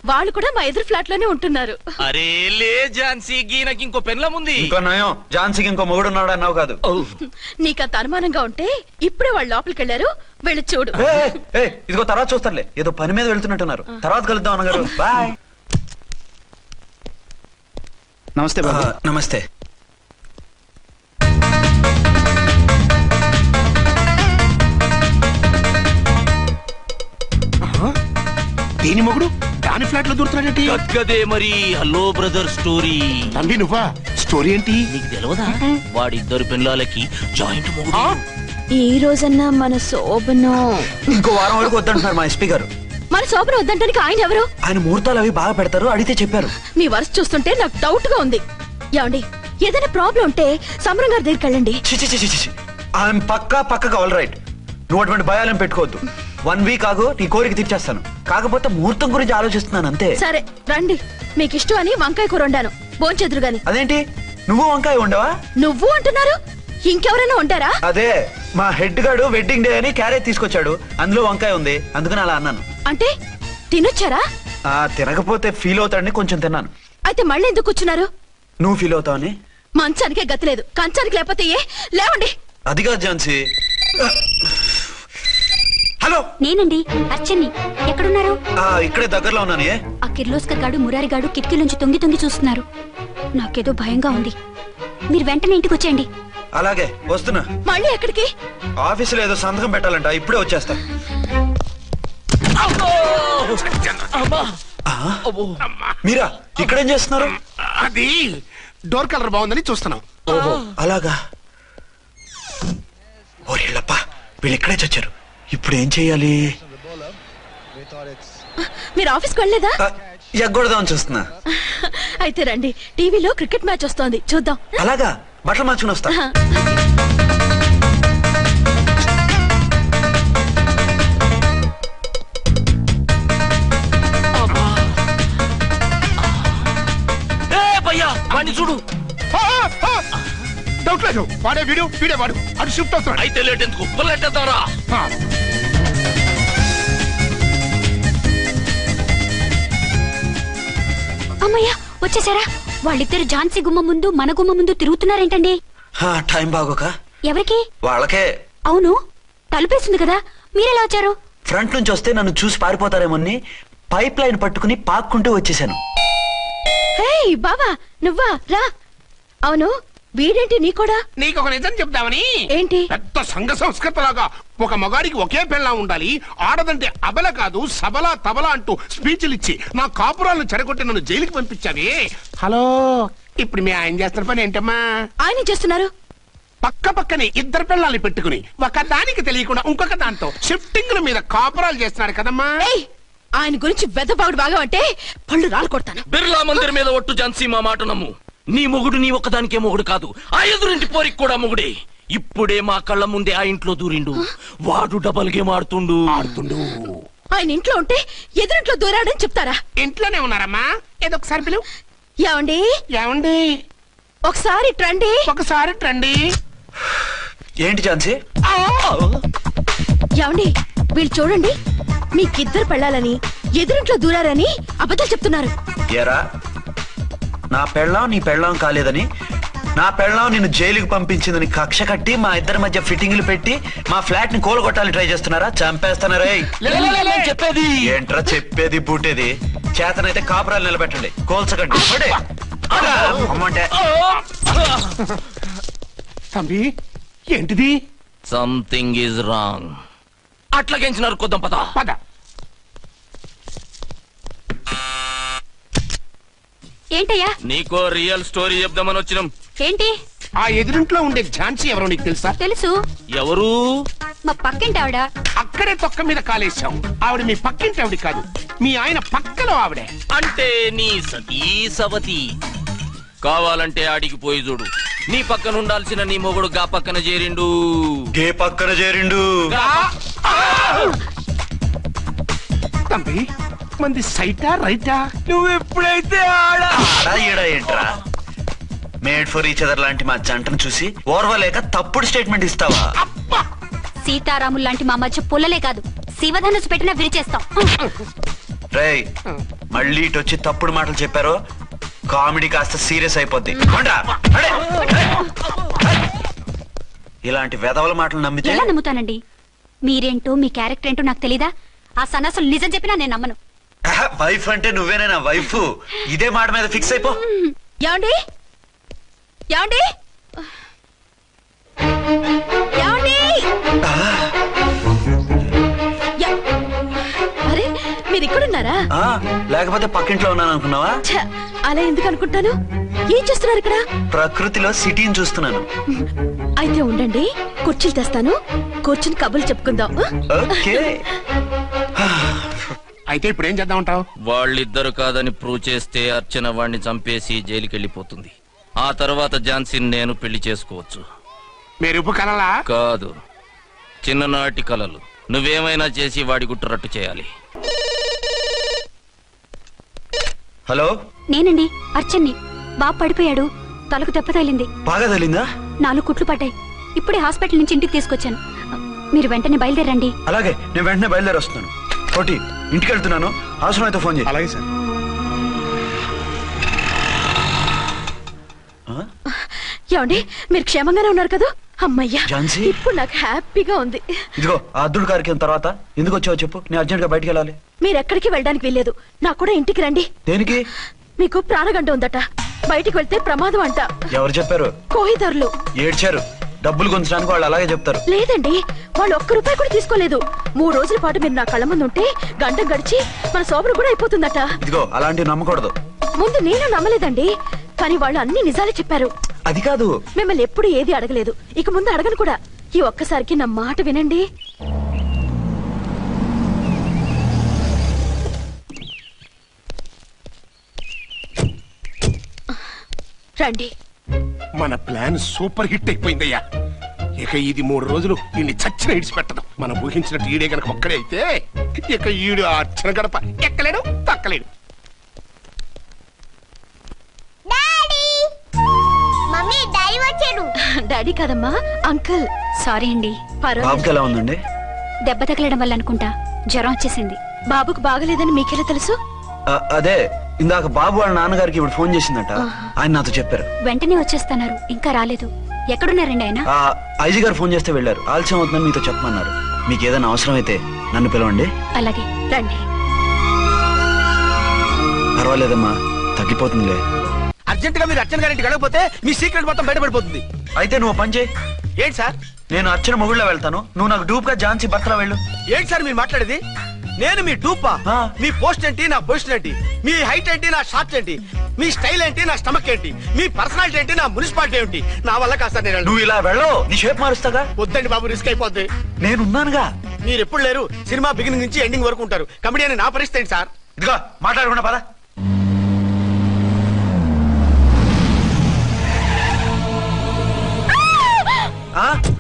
వాళ్ళు కూడా మా ఎదురు ఫ్లాట్ లోనే ఉంటున్నారు. అరే లే ఝాన్సీ, గీనకి ఇంకో పెళ్ళం ఉంది. ఇంకో నయం, ఝాన్సీకి ఇంకో మొగుడు ఉన్నాడు అన్నావు కాదు. నీకంత అనుమానంగా ఉంటే ఇప్పుడే వాళ్ళు లోపలికి వెళ్ళారు, వెళ్ళి చూడు. ఇదిగో తర్వాత చూస్తారులే, ఏదో పని మీద వెళ్తున్నట్టున్నారు. తర్వాత కలుద్దాం అన్నగారు. బాయ్. నమస్తే బాబు. నమస్తే. దీని మొగుడు దాని ఫ్లాట్ లో దూరుతున్నాడేంటి? కదే మరి. Hello brother story. తండ్రి నువ్వా? స్టోరీ ఏంటి? నీకు తెలియదా? వాడిద్దరు పిల్లలకి జాయింట్ మొగుడు. ఈ రోజన్నా మన శోభను ఇంకో వారం వరకు వద్దంటున్నారు మా ఎస్పీ గారు. మన శోభను వద్దంటానికి ఆయన ఎవరు? ఆయన ముహూర్తాలు అవి బాగా పెడతారు, అడిగితే చెప్పారు. మీ వరుస చూస్తుంటే నాకు డౌట్ గా ఉంది. ఏమండి, ఏదైనా ప్రాబ్లం ఉంటే సమరం గారి దగ్గరికి వెళ్ళండి. ఆయన పక్కగా ఆల్ రైట్. నువ్వు అటువంటి భయాలను పెట్టుకోవద్దు. 1 వీక్ ఆగు, నీ కోరిక తీర్చేస్తాను. కాకపోతే ముహూర్తం గురించి ఆలోచిస్తున్నాను అంతే. సరే రండి, మీకు ఇష్టం అని వంకాయ కూర వండాను, భోంచెదురు గాని. అదేంటి, నువ్వు వంకాయ ఉండవా? నువ్వు అంటున్నారు, ఇంకెవరైనా ఉంటారా? అదే, మా హెడ్ గాడు వెడ్డింగ్ డే అని క్యారేజ్ తీసుకొచ్చాడు, అందులో వంకాయ ఉంది, అందుకని అలా అన్నాను. అంటే తినొచ్చారా? తినకపోతే ఫీల్ అవుతాడని కొంచెం తిన్నాను. అయితే మళ్ళీ ఎందుకు కూర్చున్నారు? నువ్వు ఫీల్ అవుతావని. మంచానికే గతి లేదు, కంచానికి లేకపోతే ఏ? లేవండి. అదిగా ఝాన్సీ. హలో నేనండి అర్చన్ని. ఎక్కడున్నారు? ఇక్కడే దగ్గరలో ఉన్నానే. ఆ కిర్లోస్కర్ గాడు మురారి గాడు కిటికీ నుంచి తొంగి తొంగి చూస్తున్నారు. నాకేదో భయంగా ఉంది. మీరు వెంటనే ఇంటికి వచ్చేయండి. అలాగే వస్తున్నా. మళ్ళీ ఎక్కడికి? ఆఫీసులో ఏదో సంతకం పెట్టాలంట, ఇప్పుడే వచ్చేస్తా. మీరా ఇక్కడేం చేస్తున్నారు? అది డోర్ కలర్ బాగుందని చూస్తున్నాం. ఓహో అలాగా. ఓరేళ్ళప్ప, వీళ్ళు ఇక్కడే చచ్చారు. ఇప్పుడు ఏం చెయ్యాలి? మీరు ఆఫీస్కి వెళ్ళలేదా? ఎగ్గొడదామని చూస్తున్నా. అయితే రండి, టీవీలో క్రికెట్ మ్యాచ్ వస్తోంది, చూద్దాం. అలాగా, బట్టలు మార్చుకుని వస్తా. చూడు, డౌట్ లేదు, వాడే వీడియో వీడే వాడు. అటు షిఫ్ట్ అవుతాడు. అయితే లేట్ ఎందుకు, లేటేద్దారా? అమ్మయ్యా వచ్చేసారా? వాళ్ళిద్దరు ఝాన్సీ గుమ్మ ముందు మన గుమ్మ ముందు తిరుగుతున్నారేంటండి? టైం బాగోక. ఎవరికి? వాళ్ళకే. అవును, తలుపేసింది కదా, మీరెలా వచ్చారు? ఫ్రంట్ నుంచి వస్తే నన్ను చూసి పారిపోతారేమోని పైప్ లైన్ పట్టుకుని పాక్కుంటూ వచ్చేసాను. బావా నువ్వా? రా. అవును, వీడేంటి నీ కూడా? నీకు ఒక నిజం చెప్తామని. ఏంటి? పెద్ద సంఘ సంస్కృతలాగా ఒక మగాడికి ఒకే పెళ్ళ ఉండాలి, ఆడదంటే అబల కాదు సబలా తబలా అంటూ స్పీచ్లు ఇచ్చి నా కాపురాలను చెడగొట్టి నన్ను జైలుకి పంపించావే. హలో, ఇప్పుడు మీ ఆయన చేస్తున్న పని ఏంటమ్మా? ఆయన చేస్తున్నారు పక్క పక్కనే ఇద్దరు పిల్లల్ని పెట్టుకుని ఒక దానికి తెలియకుండా ఇంకొక దాంతో షిఫ్టింగ్ల మీద కాపురాలు చేస్తున్నాడు కదమ్మా. ఆయన గురించి బెద్దబాగుడు బాగా అంటే పళ్ళు రాలు కొడతాను. బిర్లా మందిర్ మీద ఒట్టు ఝాన్సీ, మా మాట నమ్ము. నీ మొగుడు నీ ఒక్కదానికే మొగుడు కాదు, ఆ ఎదురింటి పోరికి కూడా మొగుడే. ఇప్పుడే మా కళ్ళ ముందే ఆ ఇంట్లో దూరిండు. వాడు డబల్ గేమ్ ఆడుతుండు. ఆయన ఇంట్లో ఉంటే ఎదురింట్లో దూరాడని చెప్తారా? ఇంట్లోనే ఉన్నారమ్మా. ఏదో ఒకసారి పిలువు. ఏమండి? ఏమండి? ఒకసారి ట్రండి. ఒకసారి ట్రండి. ఏంటి ఝాన్సీ? ఏమండి, వీళ్ళు చూడండి, మీకిద్దరు పెళ్ళాలని ఎదురింట్లో దూరారని అబద్ధాలు చెప్తున్నారు. ఎరా, నా పెళ్ళాం నీ పెళ్ళాం కాలేదని, నా పెళ్ళాం నిన్ను జైలుకి పంపించిందని కక్ష కట్టి మా ఇద్దరి మధ్య ఫిట్టింగ్లు పెట్టి మా ఫ్లాట్ ని కోలగొట్టాలని ట్రై చేస్తున్నారా? చంపేస్తున్నారా? చెప్పేది ఏంట్రా చెప్పేది బూటేది? చేతనైతే కాపురాలు నిలబెట్టండి, కోల్చకండి. అమ్మంటే తంబి, ఏంటిది? Something is wrong. అట్లాగేంచినారు, కొద్దాం పద. పద. ఏంటయ్యా? నీకో రియల్ స్టోరీ చెప్దామని వచ్చినాం. ఏంటి? ఆ ఎదురింట్లో ఉండే ఝాన్సీ ఎవరో నీకు తెలుసా? తెలుసు. ఎవరు? మా పక్కింటి ఆవిడ. అక్కడే తొక్క మీద కాలేశాం. ఆవిడ మీ పక్కింటి ఆవిడ కాదు, మీ ఆయన పక్కలో ఆవిడే. అంటే నీ సతీ సవతి. కావాలంటే ఆడికి పోయి చూడు, నీ పక్కన ఉండాల్సిన నీ మొగుడు గా పక్కన చేరిండు. గే పక్కన చేరిండు. తంబి, మంది సైటా రైటా? నువ్వు ఎప్పుడైతే ఆడా ఈడా ఏంట్రా? మేడ్ ఫర్ ఈచ్ అదర్ లాంటి మా జంటను చూసి ఓర్వలేక తప్పుడు స్టేట్మెంట్ ఇస్తావా? సీతారాములు లాంటి మా మధ్య పుల్లలే కాదు, శివధనుసు పెట్టినా విరిచేస్తాం. రేయ్, మళ్ళీ ఇటు వచ్చి తప్పుడు మాటలు చెప్పారో కామెడీ కాస్త సీరియస్ అయిపోద్ది. ఇలాంటి వెధవల మాటలు నమ్మితే ఎలా నమ్ముతానండి? మీరేంటో మీ క్యారెక్టర్ ఏంటో నాకు తెలీదా? ఆ సన్నాసులు నిజం చెప్పినా నేను నమ్మను. వైఫ్ అంటే నువ్వేనా వైఫ్? ఇదే మాట మీద ఫిక్స్ అయిపో. ఏమండి? ఏమండి? ఏమండి? అరే, మీరు ఇక్కడున్నారా? లేకపోతే పక్కింట్లో ఉన్నాను అనుకున్నావా? అలా ఎందుకు అనుకుంటాను? ఏం చేస్తున్నారు ఇక్కడ? ప్రకృతిలో సిటీని చూస్తున్నాను. అయితే ఉండండి, కుర్చీలు తెస్తాను, కూర్చుని కబుర్లు చెప్పుకుందాం. అయితే ఇప్పుడు ఏం చేద్దామంటావు? వాళ్ళిద్దరు కాదని ప్రూవ్ చేస్తే అర్చన వాణ్ణి చంపేసి జైలుకి వెళ్ళిపోతుంది. ఆ తర్వాత ఝాన్సీని నేను పెళ్లి చేసుకోవచ్చు. మీరు కలలా? కాదు, చిన్ననాటి కలలు. నువ్వేమైనా చేసి వాడి గుట్టు రట్టు చేయాలి. హలో, నేనండి అర్చన్ని. బాబు పడిపోయాడు, తలకు దెబ్బ తగిలింది. బాగా తగిలిందా? 4 కుట్లు పడ్డాయి. ఇప్పుడే హాస్పిటల్ నుంచి ఇంటికి తీసుకొచ్చాను. మీరు వెంటనే బయలుదేరండి. అలాగే, నేను వెంటనే బయలుదేరి వస్తున్నాను. కోటి, ఇంటికి వెళ్తున్నాను, అవసరమైతే ఫోన్ చేయి. అలాగే సార్. ఏమండి, మీరు క్షేమంగానే ఉన్నారు కదా? అమ్మయ్యా ఝాన్సీ? ఇప్పుడు నాకు హ్యాపీగా ఉంది. ఇదిగో ఆ అద్దుడు కార్యక్రమం తర్వాత ఎందుకు వచ్చావో చెప్పు, నేను అర్జెంట్ గా బయటికి వెళ్ళాలి. మీరెక్కడికి వెళ్ళడానికి వెళ్ళలేదు, నాకు కూడా ఇంటికి రండి. దేనికి? మీకు ప్రాణగంట ఉందట, బయటికి వెళ్తే ప్రమాదం అంట. ఎవరు చెప్పారు? కోహిదర్లు ఏడ్చారు. డబ్బులు గుంచడానికి వాళ్ళు అలాగే చెప్తారు. లేదండి, వాళ్ళు ₹1 కూడా తీసుకోలేదు. 3 రోజుల పాటు మీరు నా కళ్ళ ముందు ఉంటే గంట గడిచి మన శోభన కూడా అయిపోతుందట. ఇదిగో అలాంటివి నమ్మకూడదు. ముందు నేను నమ్మలేదండి, కానీ వాళ్ళు అన్ని నిజాలే చెప్పారు. అది కాదు, మిమ్మల్ని ఎప్పుడు ఏది అడగలేదు, ఇక ముందు అడగను కూడా. ఈ ఒక్కసారికి నా మాట వినండి. రండి. మన ప్లాన్ సూపర్ హిట్ అయిపోయిందయ్యా. ఇక ఇది 3 రోజులు ఈయన్ని చచ్చిన ఇడిచిపెట్టదు. మనం ఊహించినట్టు ఈడే గనక ఒక్కడే అయితే ఇక ఈడు ఆ అర్చన గడప ఎక్కలేడు, తక్కలేడు. డాడీ కదమ్మా, అంకుల్. సారీ అండి. బాబుకి ఎలా ఉందండి? దెబ్బ తగలడం వల్ల అనుకుంటా జ్వరం వచ్చేసింది. బాబుకు బాగలేదని మీకెలా తెలుసు? అదే ఇందాక బాబు వాళ్ళ నాన్నగారికి ఇప్పుడు ఫోన్ చేసిందట, ఆయన నాతో చెప్పారు. వెంటనే వచ్చేస్తున్నారు, ఇంకా రాలేదు. ఎక్కడున్నారండి ఆయన? ఐజీ గారు ఫోన్ చేస్తే వెళ్ళారు. ఆలస్యం అవుతుందని మీతో చెప్పమన్నారు. మీకు ఏదైనా అవసరం అయితే నన్ను పిలవండి. అలాగే రండి. పర్వాలేదమ్మా, తగ్గిపోతుందిలే. అర్జెంట్ గా మీరు అర్చన గారింటికి వెళ్ళకపోతే మీ సీక్రెట్ మొత్తం బయటపడిపోతుంది. అయితే నువ్వు పని చేయి. ఏంటి సార్? నేను అర్చన మొగుళ్ళ వెళ్తాను, నువ్వు నాకు డూప్ గా ఝాన్సీ భర్తలా వెళ్ళు. ఏంటి సార్ మీరు మాట్లాడేది? నేను మీ డూపా? మీ పోస్ట్ ఏంటి, నా పొజిషన్ ఏంటి? మీ హైట్ ఏంటి, నా షార్ట్ ఏంటి? మీ స్టైల్ ఏంటి, నా స్టమక్ ఏంటి? మీ పర్సనాలిటీ ఏంటి, నా మున్సిపాలిటీ ఏంటి? నా వల్ల కాదు సార్. నేను నువ్వు ఇలా వెళ్ళవు, నీ షేప్ మారుస్తాగా. వద్దండి బాబు, రిస్క్ అయిపోద్ది. నేనున్నానుగా. మీరు ఎప్పుడు లేరు, సినిమా బిగినింగ్ నుంచి ఎండింగ్ వరకు ఉంటారు. కమెడియన్ నా పరిస్థితి ఏంటి సార్? ఇదిగో మాట్లాడకుండా పద.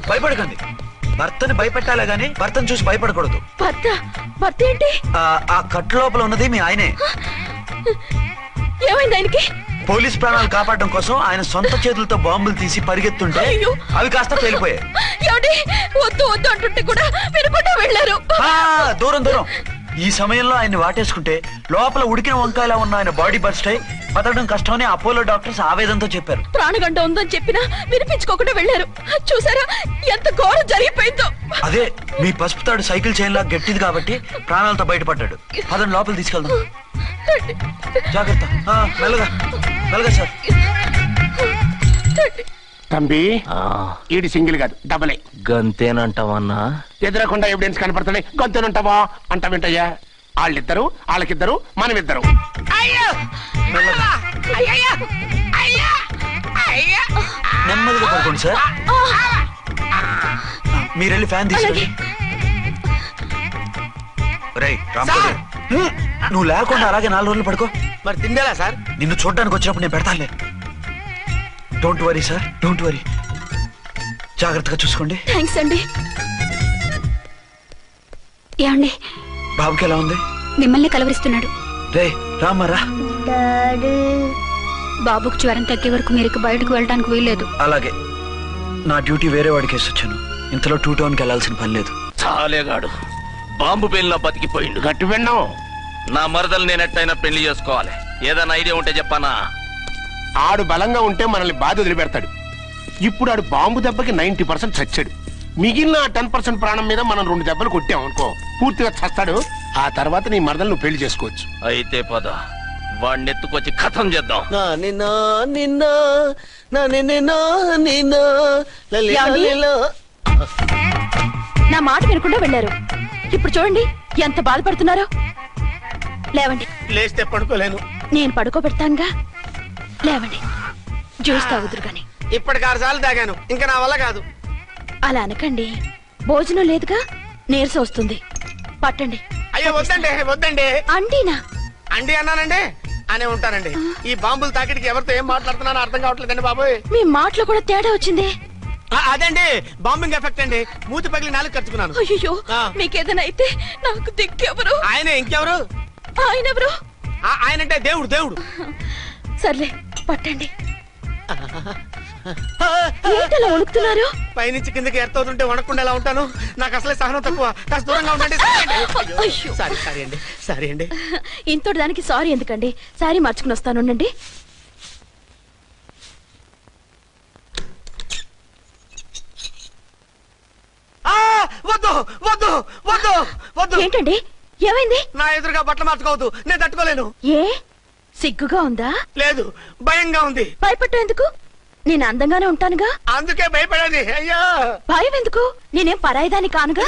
భయపడకండి, భర్తని భయపెట్టాలే గాని భర్తను చూసి భయపడకూడదు. భర్త ఏంటి? ఆ కట్టు లోపల ఉన్నది మీ ఆయనే. ఏమైంది ఆయనకి? పోలీస్ ప్రాణాలు కాపాడడం కోసం ఆయన సొంత చేతులతో బాంబులు తీసి పరిగెత్తుంటే అవి కాస్త పేలిపోయాయి. వద్దు వద్దు అంటుంటే కూడా వినకుండా వెళ్ళారు. దూరం దూరం. ఈ సమయంలో ఆయన్ని వాటేసుకుంటే లోపల ఉడికిన వంకాయలా ఉన్న ఆయన బాడీ బర్స్ట్ అయి బతకడం కష్టమని అపోలో డాక్టర్స్ ఆవేదనతో చెప్పారు. ప్రాణగంట ఉందని చెప్పినా వినిపించుకోకుండా వెళ్ళారు. చూసారా ఎంత ఘోరం జరిగిపోయిందో. అదే మీ పసుపు తాడు సైకిల్ చైన్ లా గట్టిది కాబట్టి ప్రాణాలతో బయటపడ్డాడు. అతను లోపల తీసుకెళ్దాం. జాగ్రత్త, మెల్లగా మెల్లగా సార్. తంబి, ఈడి సింగిల్ కాదు, డబుల్. గంతేనంటావన్నా? ఎదురకుండా ఎవిడెన్స్ కనపడుతుంది, గంతేనంటావా అంట వింటయ్యా. వాళ్ళిద్దరు, వాళ్ళకిద్దరు, మనమిద్దరు. నెమ్మదిగా పడుకోండి సార్. మీరెళ్ళి ఫ్యాన్ తీసుకోండి. నువ్వు లేకుండా అలాగే 4 రోజులు పడుకో. మరి తిండేలా సార్? నిన్ను చూడడానికి వచ్చినప్పుడు నేను పెడతానులే. Don't worry sir, don't worry. జాగ్రత్తగా చూసుకోండి. థ్యాంక్స్ అండి. ఏమండి, బాబుకి ఎలా ఉంది? మిమ్మల్ని కలవరిస్తున్నాడు. రే రామారా. బాబుకు జ్వరం తగ్గే వరకు మీరు బయటకు వెళ్ళడానికి వీల్లేదు. అలాగే. నా డ్యూటీ వేరే వాడికి వేసి వచ్చాను. ఇంతలో 2 టౌన్కి వెళ్ళాల్సిన పని లేదు. చాలేగాడు బాంబు పేలినా బతికిపోయిండు. గట్టి విన్నావు. నా మరదలు నేను ఎట్టయినా పెళ్లి చేసుకోవాలి. ఏదైనా ఐడియా ఉంటే చెప్పానా? ఆడు బలంగా ఉంటే మనల్ని బాధ వదిలిపెడతాడు. ఇప్పుడు ఆడు బాంబు దెబ్బకి 90% చచ్చాడు. మిగిలిన 10% ప్రాణం మీద మనం 2 దెబ్బలు కొట్టాం అనుకో, పూర్తిగా చస్తాడు. ఆ తర్వాత నీ మరదలు నువ్వు పెళ్లి చేసుకోవచ్చు. అయితే పద, వాడిని ఎత్తుకొచ్చి కథం చేద్దాం. నా మాట వినకుండా వెళ్ళారు. ఇప్పుడు చూడండి ఎంత బాధపడుతున్నారో. లేవండి. లేస్తే పడుకోలేను. నేను పడుకోబెడతానుగా. లేవండి, జ్యూస్ తాగుదురు గాని. ఇప్పటికి 6 సార్లు తాగాను, ఇంకా నా వల్ల కాదు. అలా అనకండి, భోజనం లేదుగా, నీరసం వస్తుంది. పట్టండి. అయ్యో వద్దండి, వద్దండి. అండినా? అండి అన్నానండి, అనే ఉంటానండి. ఈ బాంబులు తాకిడికి ఎవరితో ఏం మాట్లాడుతున్నానో అర్థం కావట్లేదండి బాబోయ్. మీ మాటలో కూడా తేడా వచ్చింది. అదండి బాంబింగ్ ఎఫెక్ట్ అండి. మూతి పగిలి 4 ఖర్చుకున్నాను. అయ్యో, మీకేదైనా అయితే నాకు దిక్కెవరు? ఆయనే. ఇంకెవరు? ఆయనెవరు? ఆయనంటే దేవుడు. దేవుడు. సర్లే, పట్టండి. ఏంటలా వణుకుతున్నారు? పైనుంచి కిందకి ఎర్తవుతుంటే వణకుండా ఎలా ఉంటాను? నాకు అసలే సహనం తక్కువ. కాస్త దూరంగా ఉండండి. సారీ అండి. ఇంతటి దానికి సారీ ఎందుకండి? సారీ మార్చుకుని వస్తానుండండి. వద్దు వద్దు వద్దు వద్దు. ఏంటండి ఏమైంది? నా ఎదురుగా బట్టలు మార్చుకోవద్దు, నేను తట్టుకోలేను. ఏ సిగ్గుగా ఉందా? లేదు, భయంగా ఉంది. భయపట్టు ఎందుకు? నేను అందంగానే ఉంటానుగా. అందుకే భయపడేది. అయ్యో భయం ఎందుకు? నేనేం పరాయిదాన్ని కానుగా.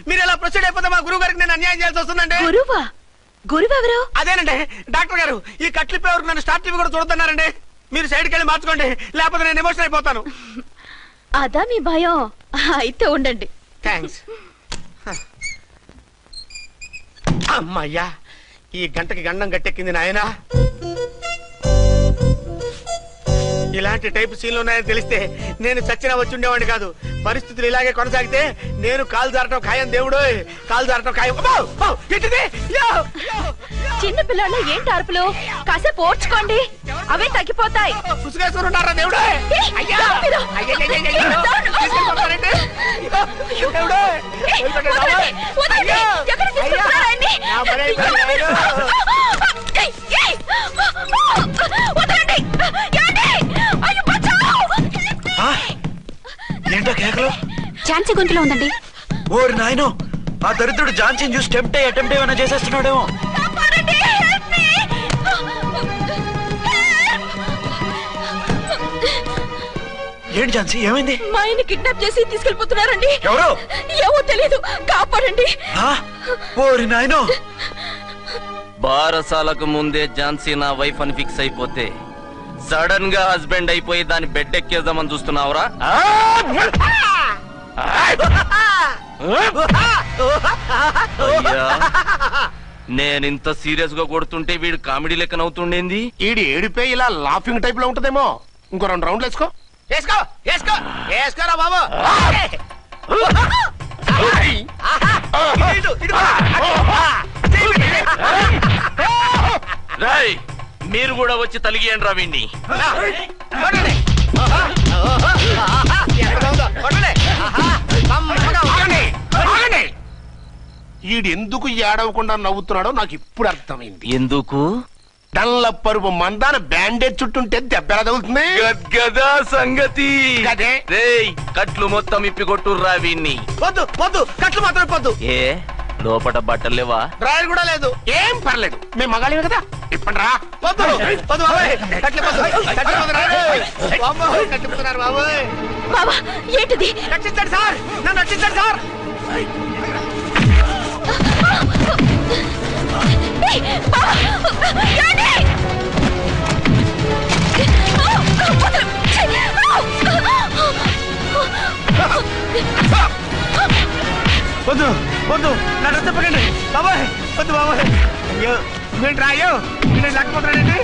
మీరు ఎలా ప్రొసీడ్ అయిపోతే మా గురువు గారికి నేను అన్యాయం చేయాల్సి వస్తుందండి. గురువా? గురువెవరు? అదేనండి డాక్టర్ గారు. ఈ కట్లిప్పే వరకు నన్ను స్టార్ట్ టీవీ కూడా చూడొద్దన్నారండి. మీరు సైడ్కి వెళ్ళి మార్చుకోండి, లేకపోతే నేను ఎమోషన్ అయిపోతాను. అదా మీ భయం? అయితే ఉండండి. థ్యాంక్స్. అమ్మయ్యా, ఈ గంటకి గండం గట్టెక్కింది నాయనా. ఇలాంటి టైప్ సీన్లు ఉన్నాయని తెలిస్తే నేను చచ్చినా వచ్చి ఉండేవాడిని కాదు. పరిస్థితులు ఇలాగే కొనసాగితే నేను కాలు జారటం ఖాయం. దేవుడు, కాలు జారటం ఖాయం. చిన్న పిల్లలు ఏంటి అరుపులు? కాసేపు ఓర్చుకోండి, అవే తగ్గిపోతాయి. పుసుకేసుకుంటారా దేవుడు? ఏంటో కేకలు? ఝాన్సీ గొంతులో ఉందండి. ఓరి నాయనో, ఆ దరిద్రుడు ఝాన్సీని చూసి అటెంప్ట్ ఏమైనా చేసేస్తున్నాడేమో. ఏంటి ఝాన్సీ, ఏమైంది? మా ఆయన కిడ్నాప్ చేసి తీసుకెళ్ళిపోతున్నారండి. ఎవరు? ఏమో తెలియదు, కాపాడండి. ఓరి నాయనో. బారసాలకు ముందే ఝాన్సీ నా వైఫ్ అని ఫిక్స్ అయిపోతే సడన్ గా హస్బెండ్ అయిపోయి దాన్ని బెడ్ ఎక్కేద్దామని చూస్తున్నావురా? నేనింత సీరియస్ గా కొడుతుంటే వీడు కామెడీ లెక్కన అవుతుండేంది. ఈడి ఏడిపే ఇలా లాఫింగ్ టైప్ లో ఉంటదేమో. ఇంకో 2 రౌండ్లు వేసుకో. వేసుకో వేసుకో వేసుకోరా బాబు. రాయ్, మీరు కూడా వచ్చి తలిగియండి రా వీణ్ణి. ఈడు ఎందుకు ఏడవకుండా నవ్వుతున్నాడో నాకు ఇప్పుడు అర్థమైంది. ఎందుకు? డల్లపరుపు మందాన బ్యాండేజ్ చుట్టుంటే దెబ్బ ఎలా తగులుతుంది? గద్గదా సంగతి. రేయ్, కట్లు మొత్తం ఇప్పి కొట్టుర్రా వీణ్ణి. వద్దు వద్దు, కట్లు మాత్రం ఇప్పొద్దు. ఏ లోపట బట్టలు లేవా? డ్రాయర్ కూడా లేదు. ఏం పర్లేదు, మేము మగాలిమే కదా. ఇప్పండి రా. వద్దు వద్దు బాబాయ్, కట్టిపోతున్నారు బాబాయ్. బాబా ఏంటిది? రక్షించండి సార్, నన్ను రక్షించండి సార్. వద్దు వద్దు, నన్ను చెప్పకండి బాబాయ్. వద్దు బాబాయ్. అయ్యో ఏంటి రాయో, నేను లేకపోతున్నానండి.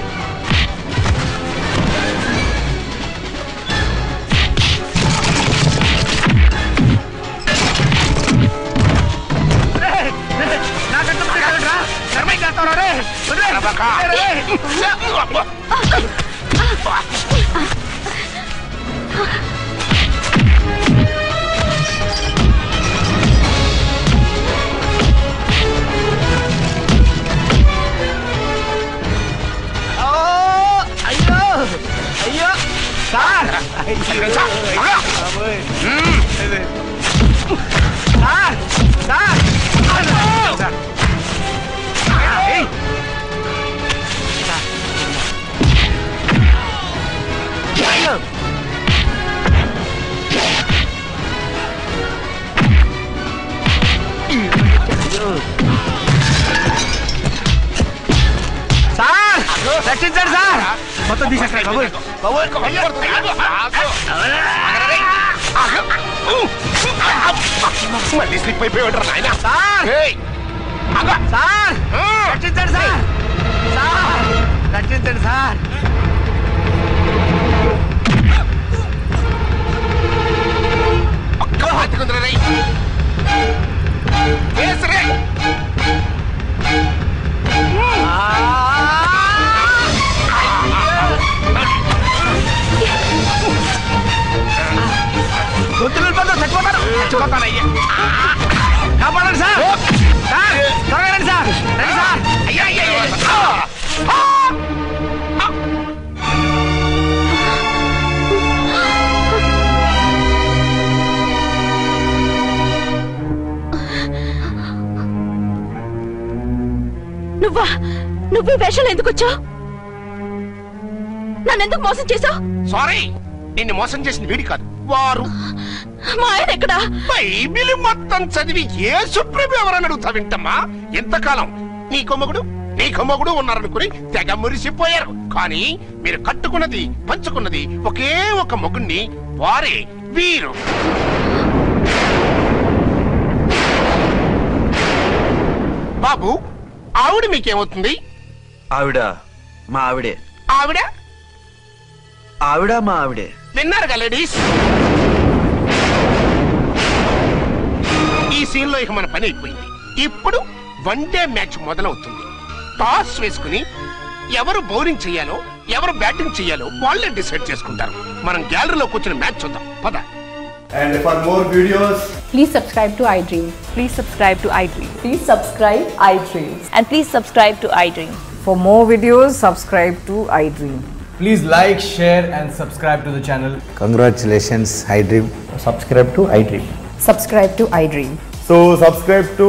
అయ్యో అయ్యో సార్, సార్ రక్షించండి సార్. మొత్తం తీసేస్తాయి బాబోయ్. మళ్ళీ స్లిప్ అయిపోయాడు నాయన. సార్ సార్ రక్షించండి సార్. సార్ రక్షించండి సార్. కాపాడండి సార్. సార్ త్వరగా రండి సార్. రండి సార్. అయ్యా నువ్వు వేషాలు ఎందుకు వచ్చావు? నన్నెందుకు మోసం చేశావు? సారీ, నిన్ను మోసం చేసిన వీడి కాదు, వారు. మా ఆయన ఎక్కడా? బైబిల్ మొత్తం చదివి ఏ సుప్రీం ఎవరని అడుగుతా వింటమ్మా. ఎంతకాలం నీ కొమ్మగుడు ఉన్నారనుకుని తెగ మురిసిపోయారు. కానీ మీరు కట్టుకున్నది పంచుకున్నది ఒకే ఒక మొగుణ్ణి, వారే వీరు. బాబు, ఆవిడ మీకేమవుతుంది? ఆవిడ మా ఆవిడే. ఆవిడ ఆవిడ మా ఆవిడే. విన్నారుగా లేడీస్? ఈ సీన్ లో ఇక మన పని అయిపోయింది. ఇప్పుడు వన్ డే మ్యాచ్ మొదలవుతుంది. టాస్ వేసుకుని ఎవరు బౌలింగ్ చేయాలో ఎవరు బ్యాటింగ్ చేయాలో వాళ్ళే డిసైడ్ చేసుకుంటారు. మనం గ్యాలరీలో కూర్చుని మ్యాచ్ చూద్దాం పద. And for more videos, please subscribe to iDream. Please subscribe to iDream. Please subscribe iDream. And please subscribe to iDream. For more videos, subscribe to iDream. please like, share and subscribe to the channel. Congratulations, iDream. Subscribe to iDream. Subscribe to iDream. So subscribe to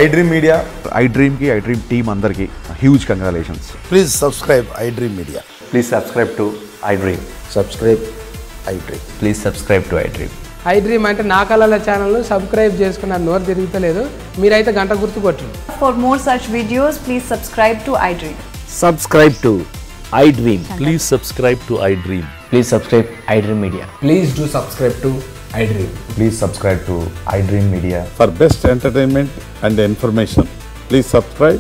iDream Media. iDream ki iDream team andarki huge congratulations. Please subscribe iDream Media. Please subscribe to iDream. Subscribe iDream. Please subscribe to iDream. iDream అంటే నా కళల ఛానల్ సబ్స్క్రైబ్ చేసుకున్న నోరు తిరుగుతలేదు. మీరైతే గంట గుర్తు కొట్టండి. For more such videos, please subscribe to iDream. Subscribe to iDream. Please subscribe to iDream. Please subscribe iDream Media. Please do subscribe to iDream. Please subscribe to iDream Media. For best entertainment and information, please subscribe